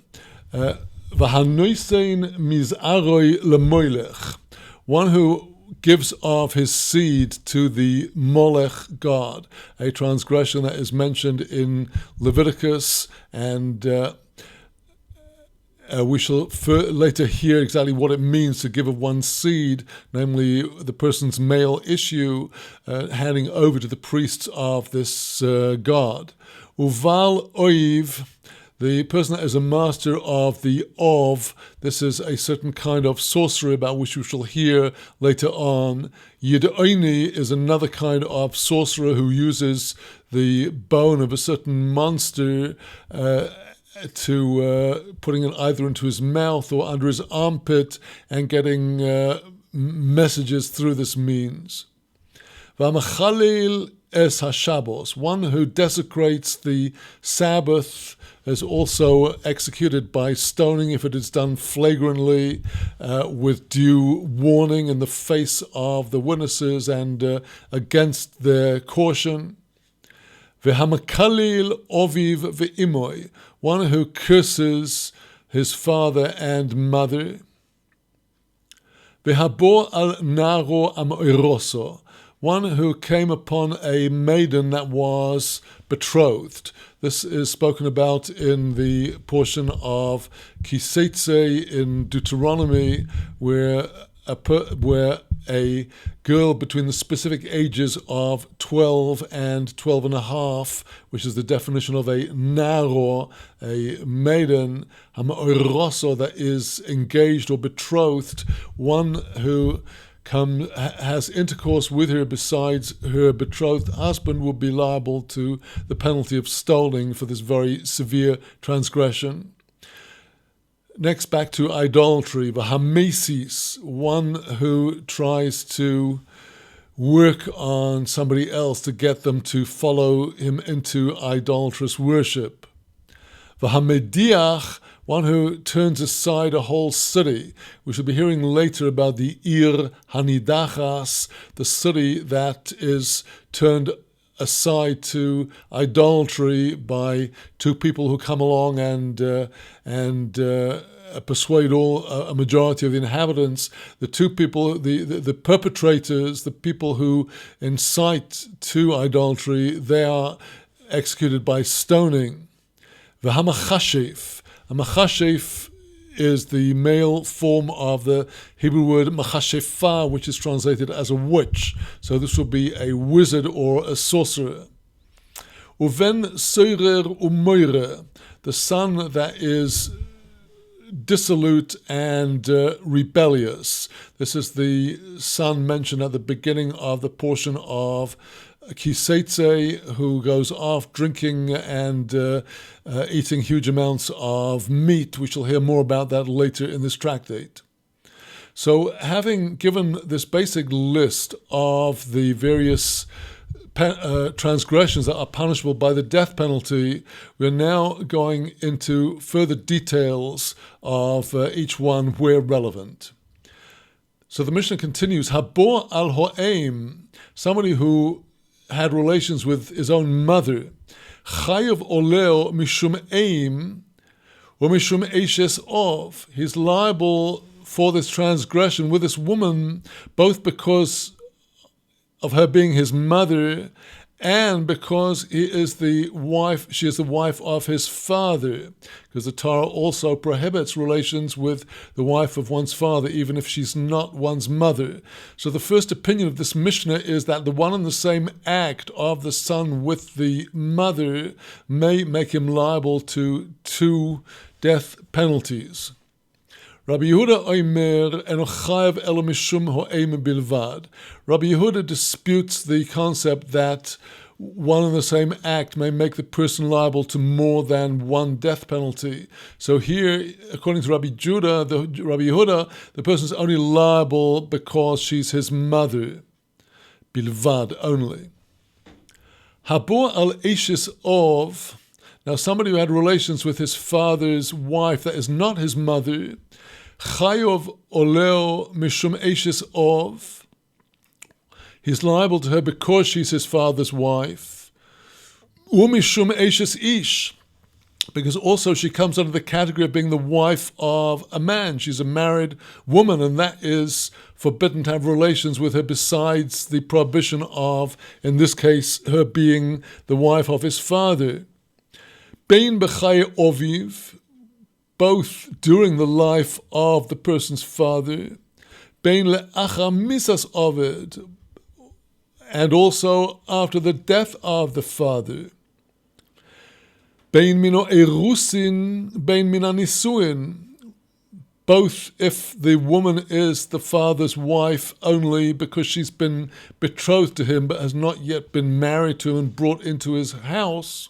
V'hanoisein mizaroi lemoilech, one who gives of his seed to the Molech god, a transgression that is mentioned in Leviticus, and we shall later hear exactly what it means to give of one's seed, namely the person's male issue, handing over to the priests of this god. Uval oiv, the person that is a master of the Ov, this is a certain kind of sorcery about which we shall hear later on. Yid'oini is another kind of sorcerer who uses the bone of a certain monster to putting it either into his mouth or under his armpit and getting messages through this means. V'amachalil es hashabos, one who desecrates the Sabbath, is also executed by stoning if it is done flagrantly, with due warning in the face of the witnesses and against their caution. V'hamakalil oviv ve'imoy, one who curses his father and mother. V'habor al naro amoiroso, one who came upon a maiden that was betrothed. This is spoken about in the portion of Kiseitse in Deuteronomy, where a girl between the specific ages of 12 and 12 and a half, which is the definition of a naro, a maiden, ha'ma'oroso, that is engaged or betrothed, one who has intercourse with her besides her betrothed husband, will be liable to the penalty of stoning for this very severe transgression. Next, back to idolatry, v'hamesis, one who tries to work on somebody else to get them to follow him into idolatrous worship. V'hamediach, one who turns aside a whole city. We shall be hearing later about the Ir Hanidachas, the city that is turned aside to idolatry by two people who come along and persuade a majority of the inhabitants. The two people, the perpetrators, the people who incite to idolatry, they are executed by stoning. The hamachashef. A machashef is the male form of the Hebrew word machashefah, which is translated as a witch. So this would be a wizard or a sorcerer. Uven soirer umoire, the son that is dissolute and rebellious. This is the son mentioned at the beginning of the portion of Kiseitse, who goes off drinking and eating huge amounts of meat. We shall hear more about that later in this tractate. So, having given this basic list of the various transgressions that are punishable by the death penalty, we're now going into further details of each one where relevant. So the Mishnah continues, Habor al ho'eim, somebody who had relations with his own mother, chayav oleo mishum eim or mishum eishes of. He's liable for this transgression with this woman, both because of her being his mother and because she is the wife of his father, because the Torah also prohibits relations with the wife of one's father, even if she's not one's mother. So the first opinion of this Mishnah is that the one and the same act of the son with the mother may make him liable to 2 death penalties. Rabbi Yehuda Omer eno chayav elo mishum ho'eim bilvad. Rabbi Yehuda disputes the concept that one and the same act may make the person liable to more than 1 death penalty. So here, according to Rabbi Yehuda, the person is only liable because she's his mother. Bilvad, only. Habor al eishes of. Now, somebody who had relations with his father's wife that is not his mother, Chayov oleo mishum eishes of. He's liable to her because she's his father's wife. Umishum eishes ish, because also she comes under the category of being the wife of a man. She's a married woman, and that is forbidden to have relations with her besides the prohibition of, in this case, her being the wife of his father. Bein b'chaye oviv, both during the life of the person's father, bein le'achar misas oved, and also after the death of the father, bein mino erusin, bein mina nisuin, both if the woman is the father's wife only because she's been betrothed to him but has not yet been married to him and brought into his house,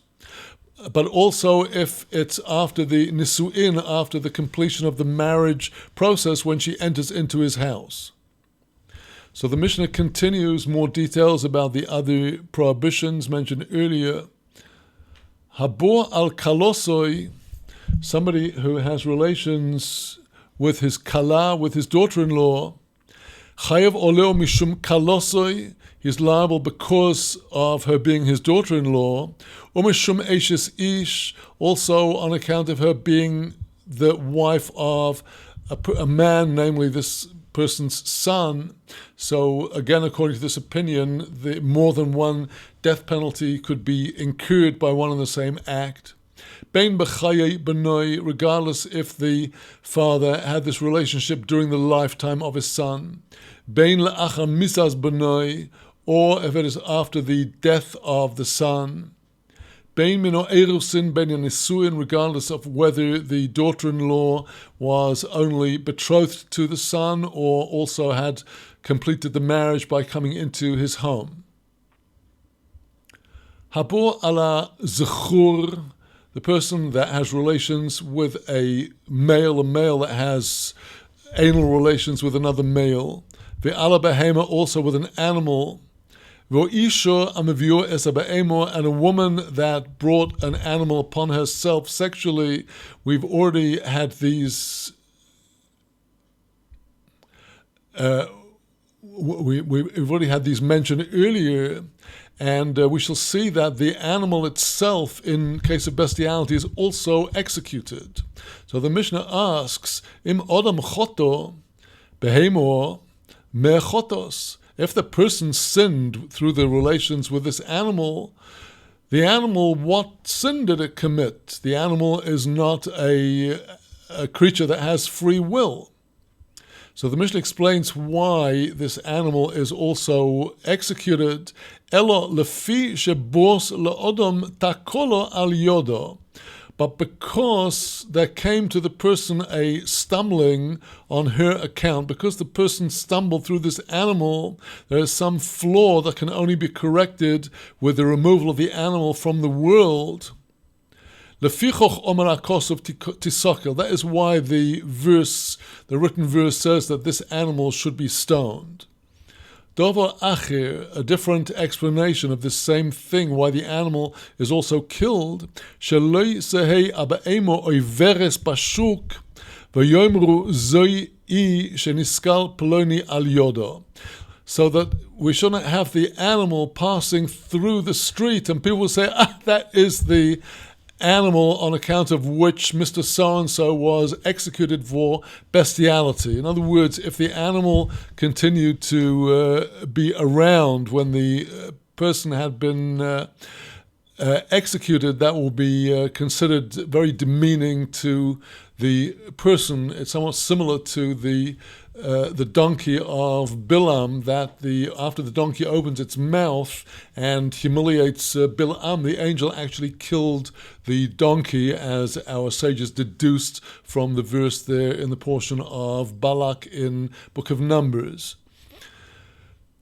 but also if it's after the nisu'in, after the completion of the marriage process when she enters into his house. So the Mishnah continues more details about the other prohibitions mentioned earlier. Habor al kalosoi, somebody who has relations with his kala, with his daughter-in-law, chayav oleo mishum kalosoi, he's liable because of her being his daughter-in-law, umishum eishes ish, also on account of her being the wife of a man, namely this person's son. So again, according to this opinion, more than one death penalty could be incurred by one and the same act. Bein b'chaye benoi, regardless if the father had this relationship during the lifetime of his son. Bein le'achar misas benoi, or if it is after the death of the son. Bein mino erusin, bein nisuin, regardless of whether the daughter-in-law was only betrothed to the son or also had completed the marriage by coming into his home. Habor ala zechur, the person that has relations with a male that has anal relations with another male. Ve'ala behema, also with an animal. Ve'isha amavio es ba'emo, and a woman that brought an animal upon herself sexually. We've already had these. We've already had these mentioned earlier. And we shall see that the animal itself, in case of bestiality, is also executed. So the Mishnah asks, Im odam choto behemo me chotos. If the person sinned through the relations with this animal, the animal, what sin did it commit? The animal is not a creature that has free will. So the Mishnah explains why this animal is also executed. Elo lefi shebos leodom takolo al yodo. But because there came to the person a stumbling on her account, because the person stumbled through this animal, there is some flaw that can only be corrected with the removal of the animal from the world. Lefichoch omer akosov tisokel. That is why the written verse says that this animal should be stoned. Dover acher, a different explanation of this same thing, why the animal is also killed. Sheloi sehei abaemo oiveres bashuk v'yomru zoi I sheniskal ploni al yodo. So that we shouldn't have the animal passing through the street and people will say, that is the animal on account of which Mr. So-and-so was executed for bestiality. In other words, if the animal continued to be around when the person had been executed, that will be considered very demeaning to the person. It's somewhat similar to the donkey of Bilam, that after the donkey opens its mouth and humiliates Bilam, the angel actually killed the donkey, as our sages deduced from the verse there in the portion of Balak in Book of Numbers.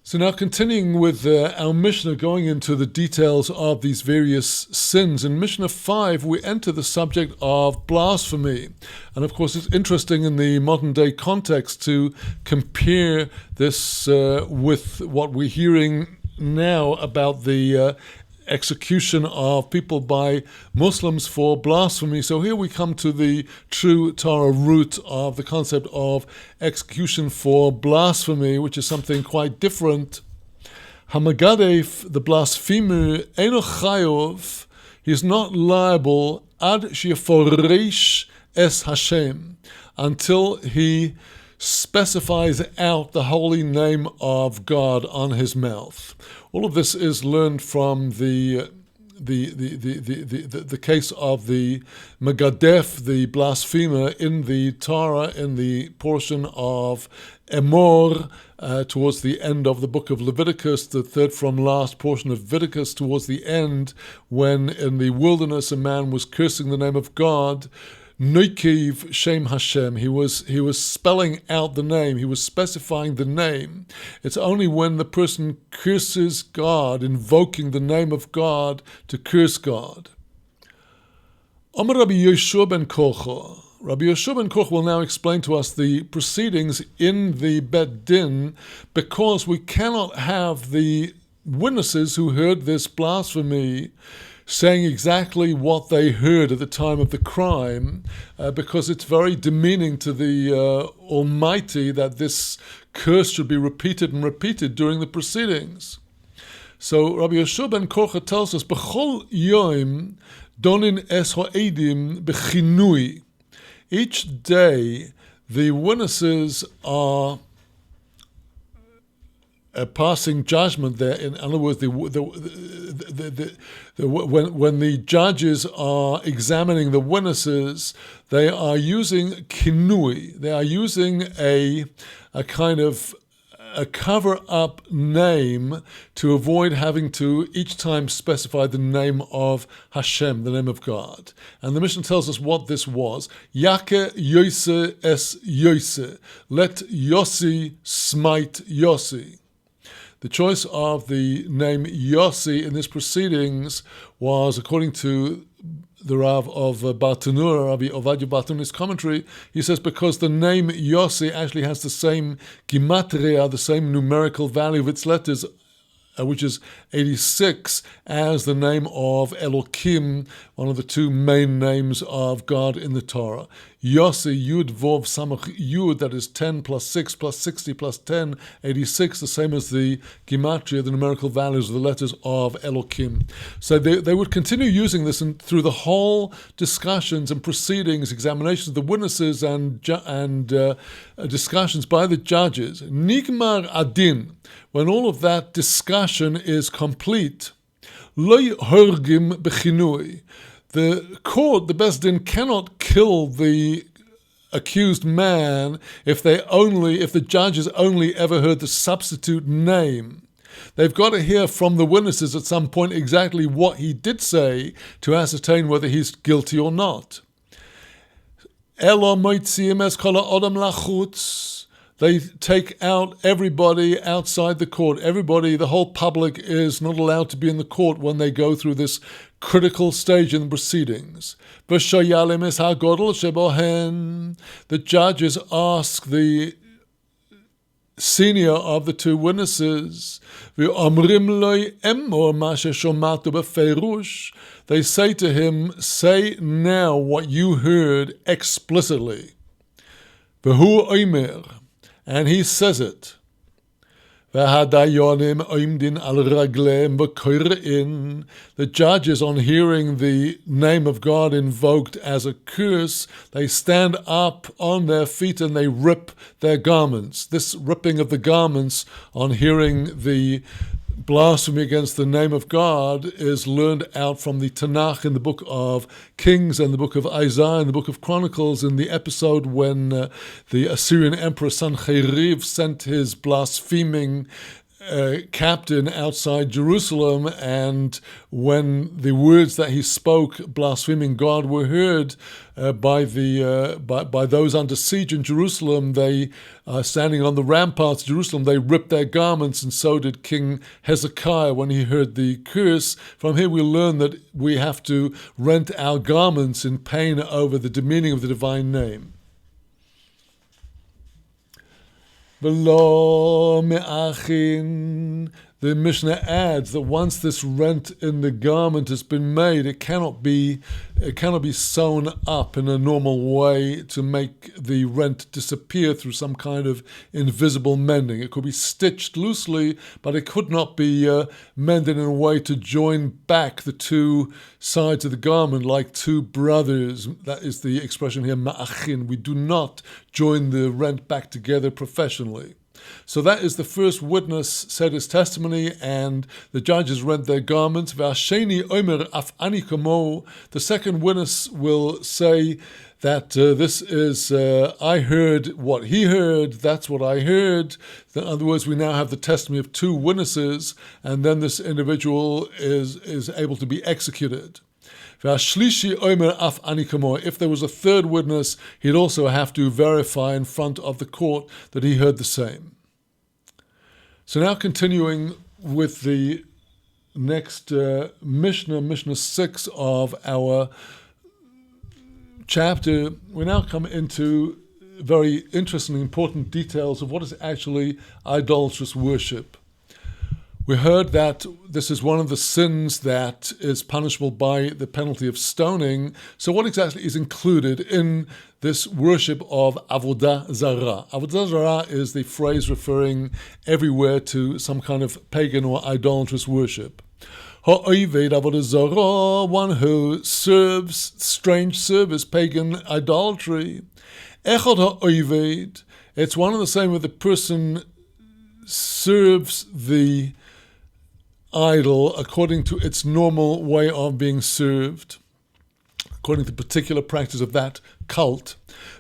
So now continuing with our Mishnah, going into the details of these various sins. In Mishnah 5, we enter the subject of blasphemy. And of course, it's interesting in the modern day context to compare this with what we're hearing now about the execution of people by Muslims for blasphemy. So here we come to the true Torah root of the concept of execution for blasphemy, which is something quite different. Hamagadef, the blasphemer, eno chayov, he is not liable ad sheforesh es Hashem, until he specifies out the holy name of God on his mouth. All of this is learned from the case of the Megadef, the blasphemer, in the Torah, in the portion of Emor, towards the end of the book of Leviticus, the third from last portion of Leviticus, towards the end, when in the wilderness a man was cursing the name of God. Noikiv Shem Hashem. He was spelling out the name. He was specifying the name. It's only when the person curses God, invoking the name of God to curse God. Amar Rabbi Yeshua ben Kocha. Rabbi Yeshua ben Koch will now explain to us the proceedings in the Bet Din, because we cannot have the witnesses who heard this blasphemy saying exactly what they heard at the time of the crime, because it's very demeaning to the Almighty that this curse should be repeated and repeated during the proceedings. So Rabbi Yeshua ben Korcha tells us, B'chol yoim donin es ha'edim b'chinui. Each day the witnesses are passing judgment there. In other words, when the judges are examining the witnesses, they are using kinui. They are using a kind of a cover-up name to avoid having to each time specify the name of Hashem, the name of God. And the Mishnah tells us what this was. Yake Yose es Yose. Let Yossi smite Yossi. The choice of the name Yossi in this proceedings was, according to the Rav of Bartanura, Rabbi Ovadia Bartanura's commentary, he says because the name Yossi actually has the same gematria, the same numerical value of its letters, which is 86, as the name of Elokim, one of the two main names of God in the Torah. Yossi, Yud, Vov, Samach, Yud, that is 10 plus 6 plus 60 plus 10, 86, the same as the gematria, the numerical values of the letters of Elokim. So they would continue using this through the whole discussions and proceedings, examinations of the witnesses and discussions by the judges. Nigmar Adin, when all of that discussion is complete, Lo Horgim Bechinui, the court, the Beis Din, cannot kill the accused man if the judges only ever heard the substitute name. They've got to hear from the witnesses at some point exactly what he did say to ascertain whether he's guilty or not. Elo moitziim es kol ha'odam lachutz. They take out everybody outside the court. Everybody, the whole public, is not allowed to be in the court when they go through this critical stage in the proceedings. The judges ask the senior of the two witnesses, they say to him, say now what you heard explicitly. And he says it. The judges, on hearing the name of God invoked as a curse, they stand up on their feet and they rip their garments. This ripping of the garments on hearing the blasphemy against the name of God is learned out from the Tanakh in the book of Kings and the book of Isaiah and the book of Chronicles, in the episode when the Assyrian Emperor Sanheriv sent his blaspheming captain outside Jerusalem, and when the words that he spoke blaspheming God were heard by those under siege in Jerusalem, they standing on the ramparts of Jerusalem, they ripped their garments, and so did King Hezekiah when he heard the curse. From here we learn that we have to rent our garments in pain over the demeaning of the divine name. V'lo me'achin. The Mishnah adds that once this rent in the garment has been made, it cannot be sewn up in a normal way to make the rent disappear through some kind of invisible mending. It could be stitched loosely, but it could not be mended in a way to join back the two sides of the garment like two brothers. That is the expression here, ma'achin. We do not join the rent back together professionally. So that is the first witness said his testimony, and the judges rent their garments. V'asheni omer af ani kamo. The second witness will say that this is, I heard what he heard, that's what I heard. In other words, we now have the testimony of two witnesses, and then this individual is able to be executed. If there was a third witness, he'd also have to verify in front of the court that he heard the same. So now continuing with the next Mishnah 6 of our chapter, we now come into very interesting and important details of what is actually idolatrous worship. We heard that this is one of the sins that is punishable by the penalty of stoning. So what exactly is included in this worship of Avodah Zarah? Avodah Zarah is the phrase referring everywhere to some kind of pagan or idolatrous worship. Ha'oved Avodah Zarah, one who serves strange service, pagan idolatry. Echad ha'oved, it's one and the same with the person serves the idol according to its normal way of being served, according to the particular practice of that cult.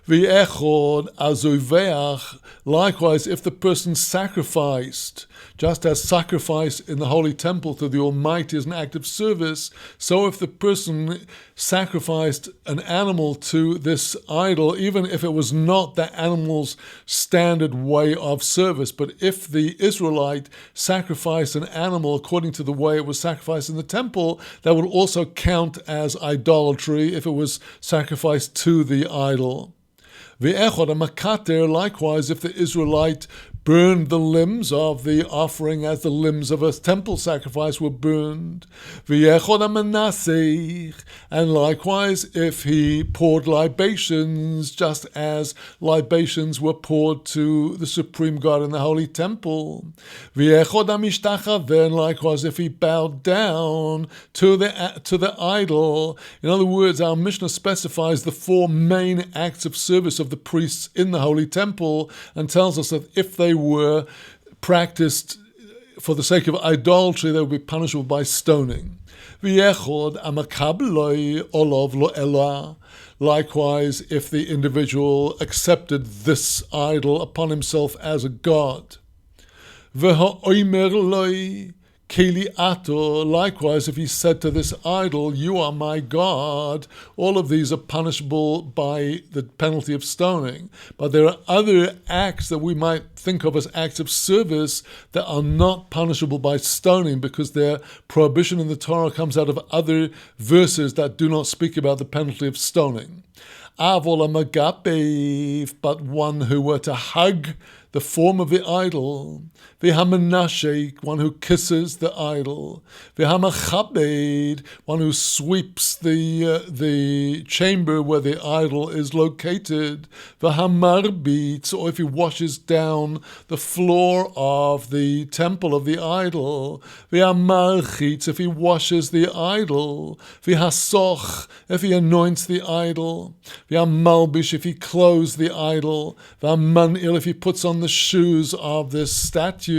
V'echod azoveach, likewise, if the person sacrificed, just as sacrifice in the Holy Temple to the Almighty is an act of service, so if the person sacrificed an animal to this idol, even if it was not that animal's standard way of service, but if the Israelite sacrificed an animal according to the way it was sacrificed in the temple, that would also count as idolatry if it was sacrificed to the idol. V'echod makater, likewise, if the Israelite burned the limbs of the offering as the limbs of a temple sacrifice were burned. V'echod manasech, and likewise, if he poured libations, just as libations were poured to the supreme God in the holy temple. V'echod mishtachaveh, and likewise, if he bowed down to the idol. In other words, our Mishnah specifies the four main acts of service of the priests in the holy temple and tells us that if they were practiced for the sake of idolatry, they would be punishable by stoning. V'echod amakabloi olov lo elah. Likewise, if the individual accepted this idol upon himself as a god. V'ha'omer loi Keli ato, likewise, if he said to this idol, "You are my God," all of these are punishable by the penalty of stoning. But there are other acts that we might think of as acts of service that are not punishable by stoning because their prohibition in the Torah comes out of other verses that do not speak about the penalty of stoning. Avola magapev, but one who were to hug the form of the idol. V'hamanashek, one who kisses the idol. V'hamachabed, one who sweeps the chamber where the idol is located. V'hamarbitz, or if he washes down the floor of the temple of the idol. V'hamarchitz, if he washes the idol. V'hasoch, if he anoints the idol. V'hamalbish, if he clothes the idol. V'hamanil, if he puts on the shoes of this statue.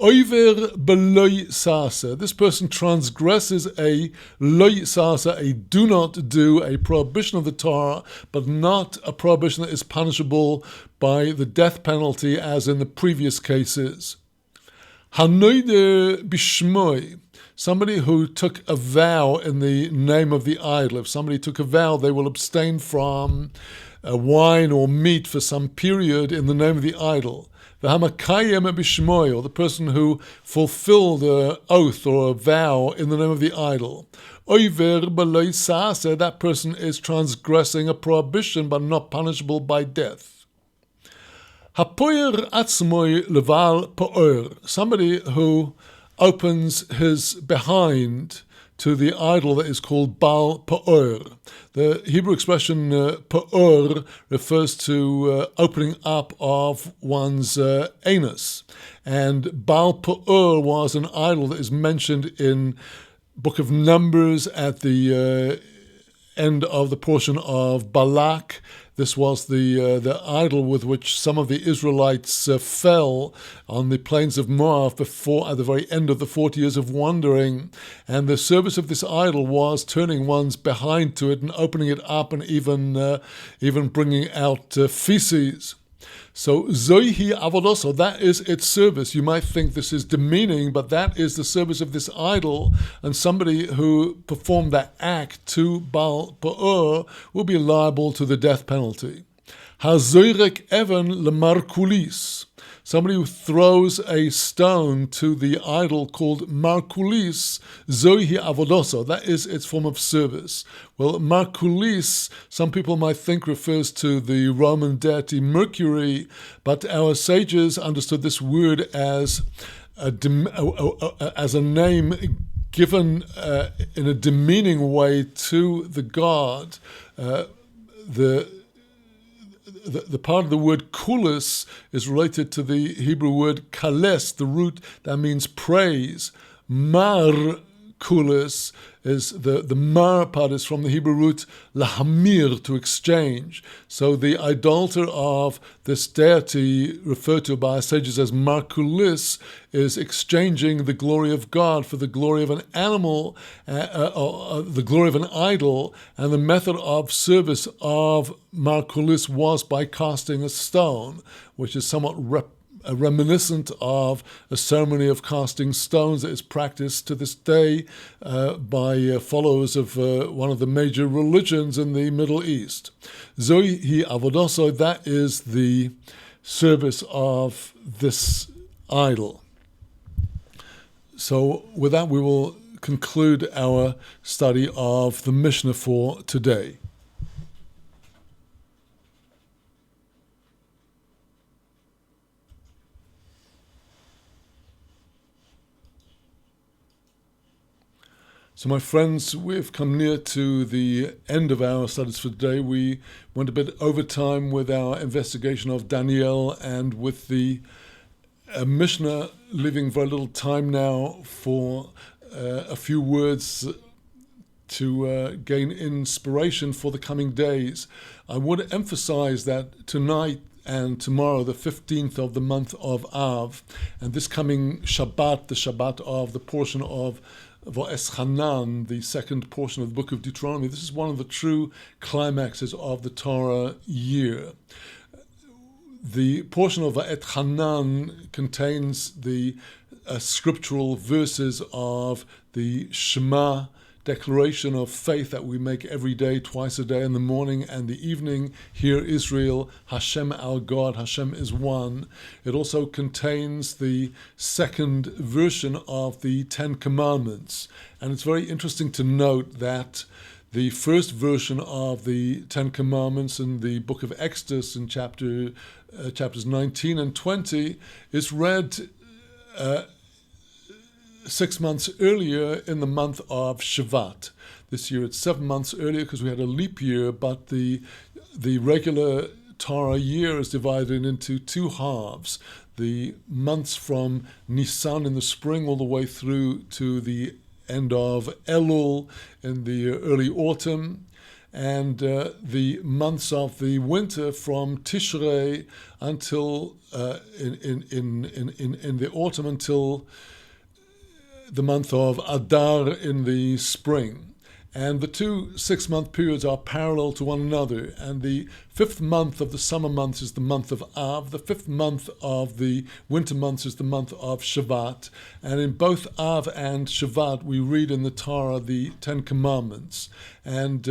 Oiver beloy sasa. This person transgresses a loy sasa, a do not do, a prohibition of the Torah, but not a prohibition that is punishable by the death penalty as in the previous cases. Hanoider bishmoi. Somebody who took a vow in the name of the idol. If somebody took a vow, they will abstain from wine or meat for some period in the name of the idol. The hamakayem bishmoi, or the person who fulfilled an oath or a vow in the name of the idol. Oiver b'lo saseh, that person is transgressing a prohibition but not punishable by death. Hapoyer atzmoi leval po'er, somebody who opens his behind to the idol that is called Baal Pa'or. The Hebrew expression Pa'or refers to opening up of one's anus. And Baal Pa'or was an idol that is mentioned in Book of Numbers at the end of the portion of Balak. This was the idol with which some of the Israelites fell on the plains of Moab at the very end of the 40 years of wandering. And the service of this idol was turning one's behind to it and opening it up and even bringing out feces. So zoihi avodoso, that is its service. You might think this is demeaning, but that is the service of this idol, and somebody who performed that act to Baal Pa'or will be liable to the death penalty. Hazoirek even lemarkulis, somebody who throws a stone to the idol called markulis, zoihi avodoso, that is its form of service. Well, markulis, some people might think refers to the Roman deity Mercury, but our sages understood this word as a name given in a demeaning way to the god. The part of the word kulis is related to the Hebrew word kales, the root that means praise. Mar kulis is the mar part is from the Hebrew root lahamir, to exchange. So the idolater of this deity, referred to by our sages as markulis, is exchanging the glory of God for the glory of an animal, the glory of an idol. And the method of service of markulis was by casting a stone, which is somewhat reminiscent of a ceremony of casting stones that is practiced to this day by followers of one of the major religions in the Middle East. Zoi hi avodah, that is the service of this idol. So with that, we will conclude our study of the Mishnah for today. So my friends, we've come near to the end of our studies for today. We went a bit over time with our investigation of Daniel and with the Mishnah, leaving very little time now for a few words to gain inspiration for the coming days. I want to emphasize that tonight and tomorrow, the 15th of the month of Av, and this coming Shabbat, the Shabbat of the portion of Va'eschanan, the second portion of the book of Deuteronomy, this is one of the true climaxes of the Torah year. The portion of Va'etchanan contains the scriptural verses of the Shema, declaration of faith that we make every day, twice a day, in the morning and the evening. Hear Israel, Hashem our God, Hashem is one. It also contains the second version of the Ten Commandments. And it's very interesting to note that the first version of the Ten Commandments in the book of Exodus in chapters 19 and 20 is read 6 months earlier in the month of Shevat. This year it's 7 months earlier because we had a leap year, but the regular Torah year is divided into two halves. The months from Nisan in the spring all the way through to the end of Elul in the early autumn, and the months of the winter from Tishrei until in the autumn until the month of Adar in the spring. And the two 6-month periods are parallel to one another. And the 5th month of the summer months is the month of Av. The 5th month of the winter months is the month of Shevat. And in both Av and Shevat, we read in the Torah the Ten Commandments. And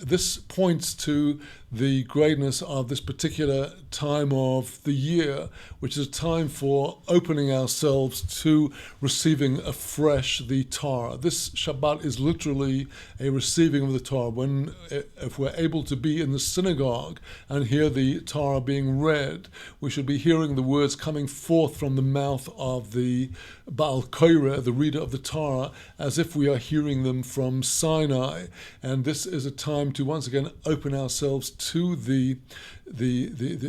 this points to the greatness of this particular time of the year, which is a time for opening ourselves to receiving afresh the Torah. This Shabbat is literally a receiving of the Torah. If we're able to be in the synagogue and hear the Torah being read, we should be hearing the words coming forth from the mouth of the Baal Korah, the reader of the Torah, as if we are hearing them from Sinai. And this is a time to once again open ourselves to the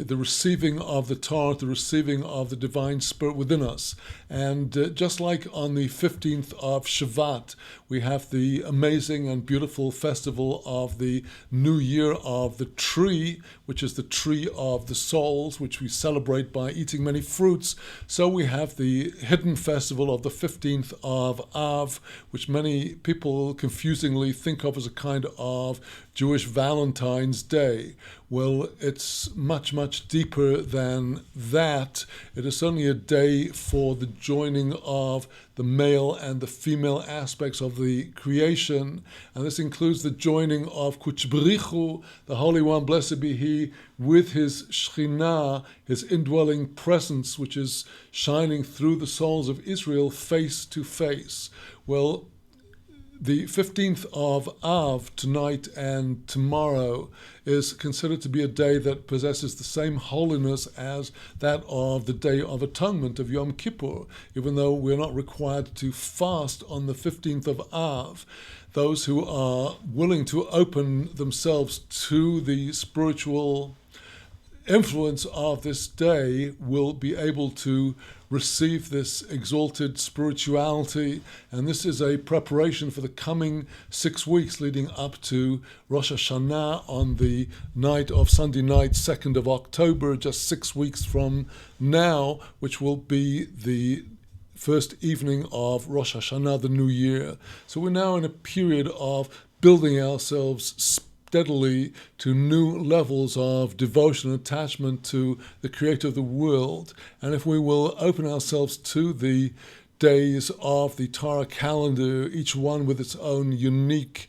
receiving of the Torah, the receiving of the divine spirit within us. And just like on the 15th of Shevat, we have the amazing and beautiful festival of the New Year of the tree, which is the tree of the souls, which we celebrate by eating many fruits. So we have the hidden festival of the 15th of Av, which many people confusingly think of as a kind of Jewish Valentine's Day. Well, it's much, much deeper than that. It is only a day for the joining of the male and the female aspects of the creation. And this includes the joining of Kuchbrichu, the Holy One, blessed be He, with His Shekhinah, His indwelling presence, which is shining through the souls of Israel face to face. Well, the 15th of Av, tonight and tomorrow, is considered to be a day that possesses the same holiness as that of the Day of Atonement of Yom Kippur, even though we're not required to fast on the 15th of Av. Those who are willing to open themselves to the spiritual influence of this day will be able to receive this exalted spirituality. And this is a preparation for the coming 6 weeks leading up to Rosh Hashanah on the night of Sunday night, 2nd of October, just 6 weeks from now, which will be the first evening of Rosh Hashanah, the new year. So we're now in a period of building ourselves steadily to new levels of devotion and attachment to the Creator of the world. And if we will open ourselves to the days of the Torah calendar, each one with its own unique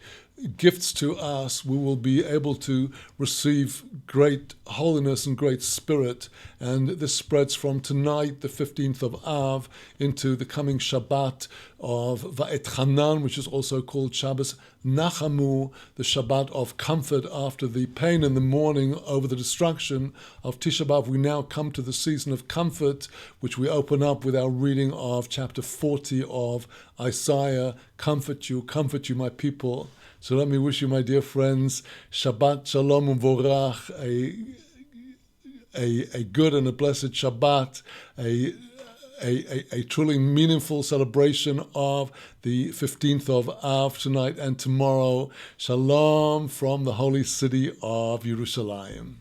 gifts to us, we will be able to receive great holiness and great spirit. And this spreads from tonight, the 15th of Av, into the coming Shabbat of Va'etchanan, which is also called Shabbos Nachamu, the Shabbat of comfort after the pain in the morning over the destruction of Tisha B'Av. We now come to the season of comfort, which we open up with our reading of chapter 40 of Isaiah, comfort you, my people. So let me wish you, my dear friends, Shabbat Shalom U'Vorach, a good and a blessed Shabbat, a truly meaningful celebration of the 15th of Av tonight and tomorrow. Shalom from the holy city of Yerushalayim.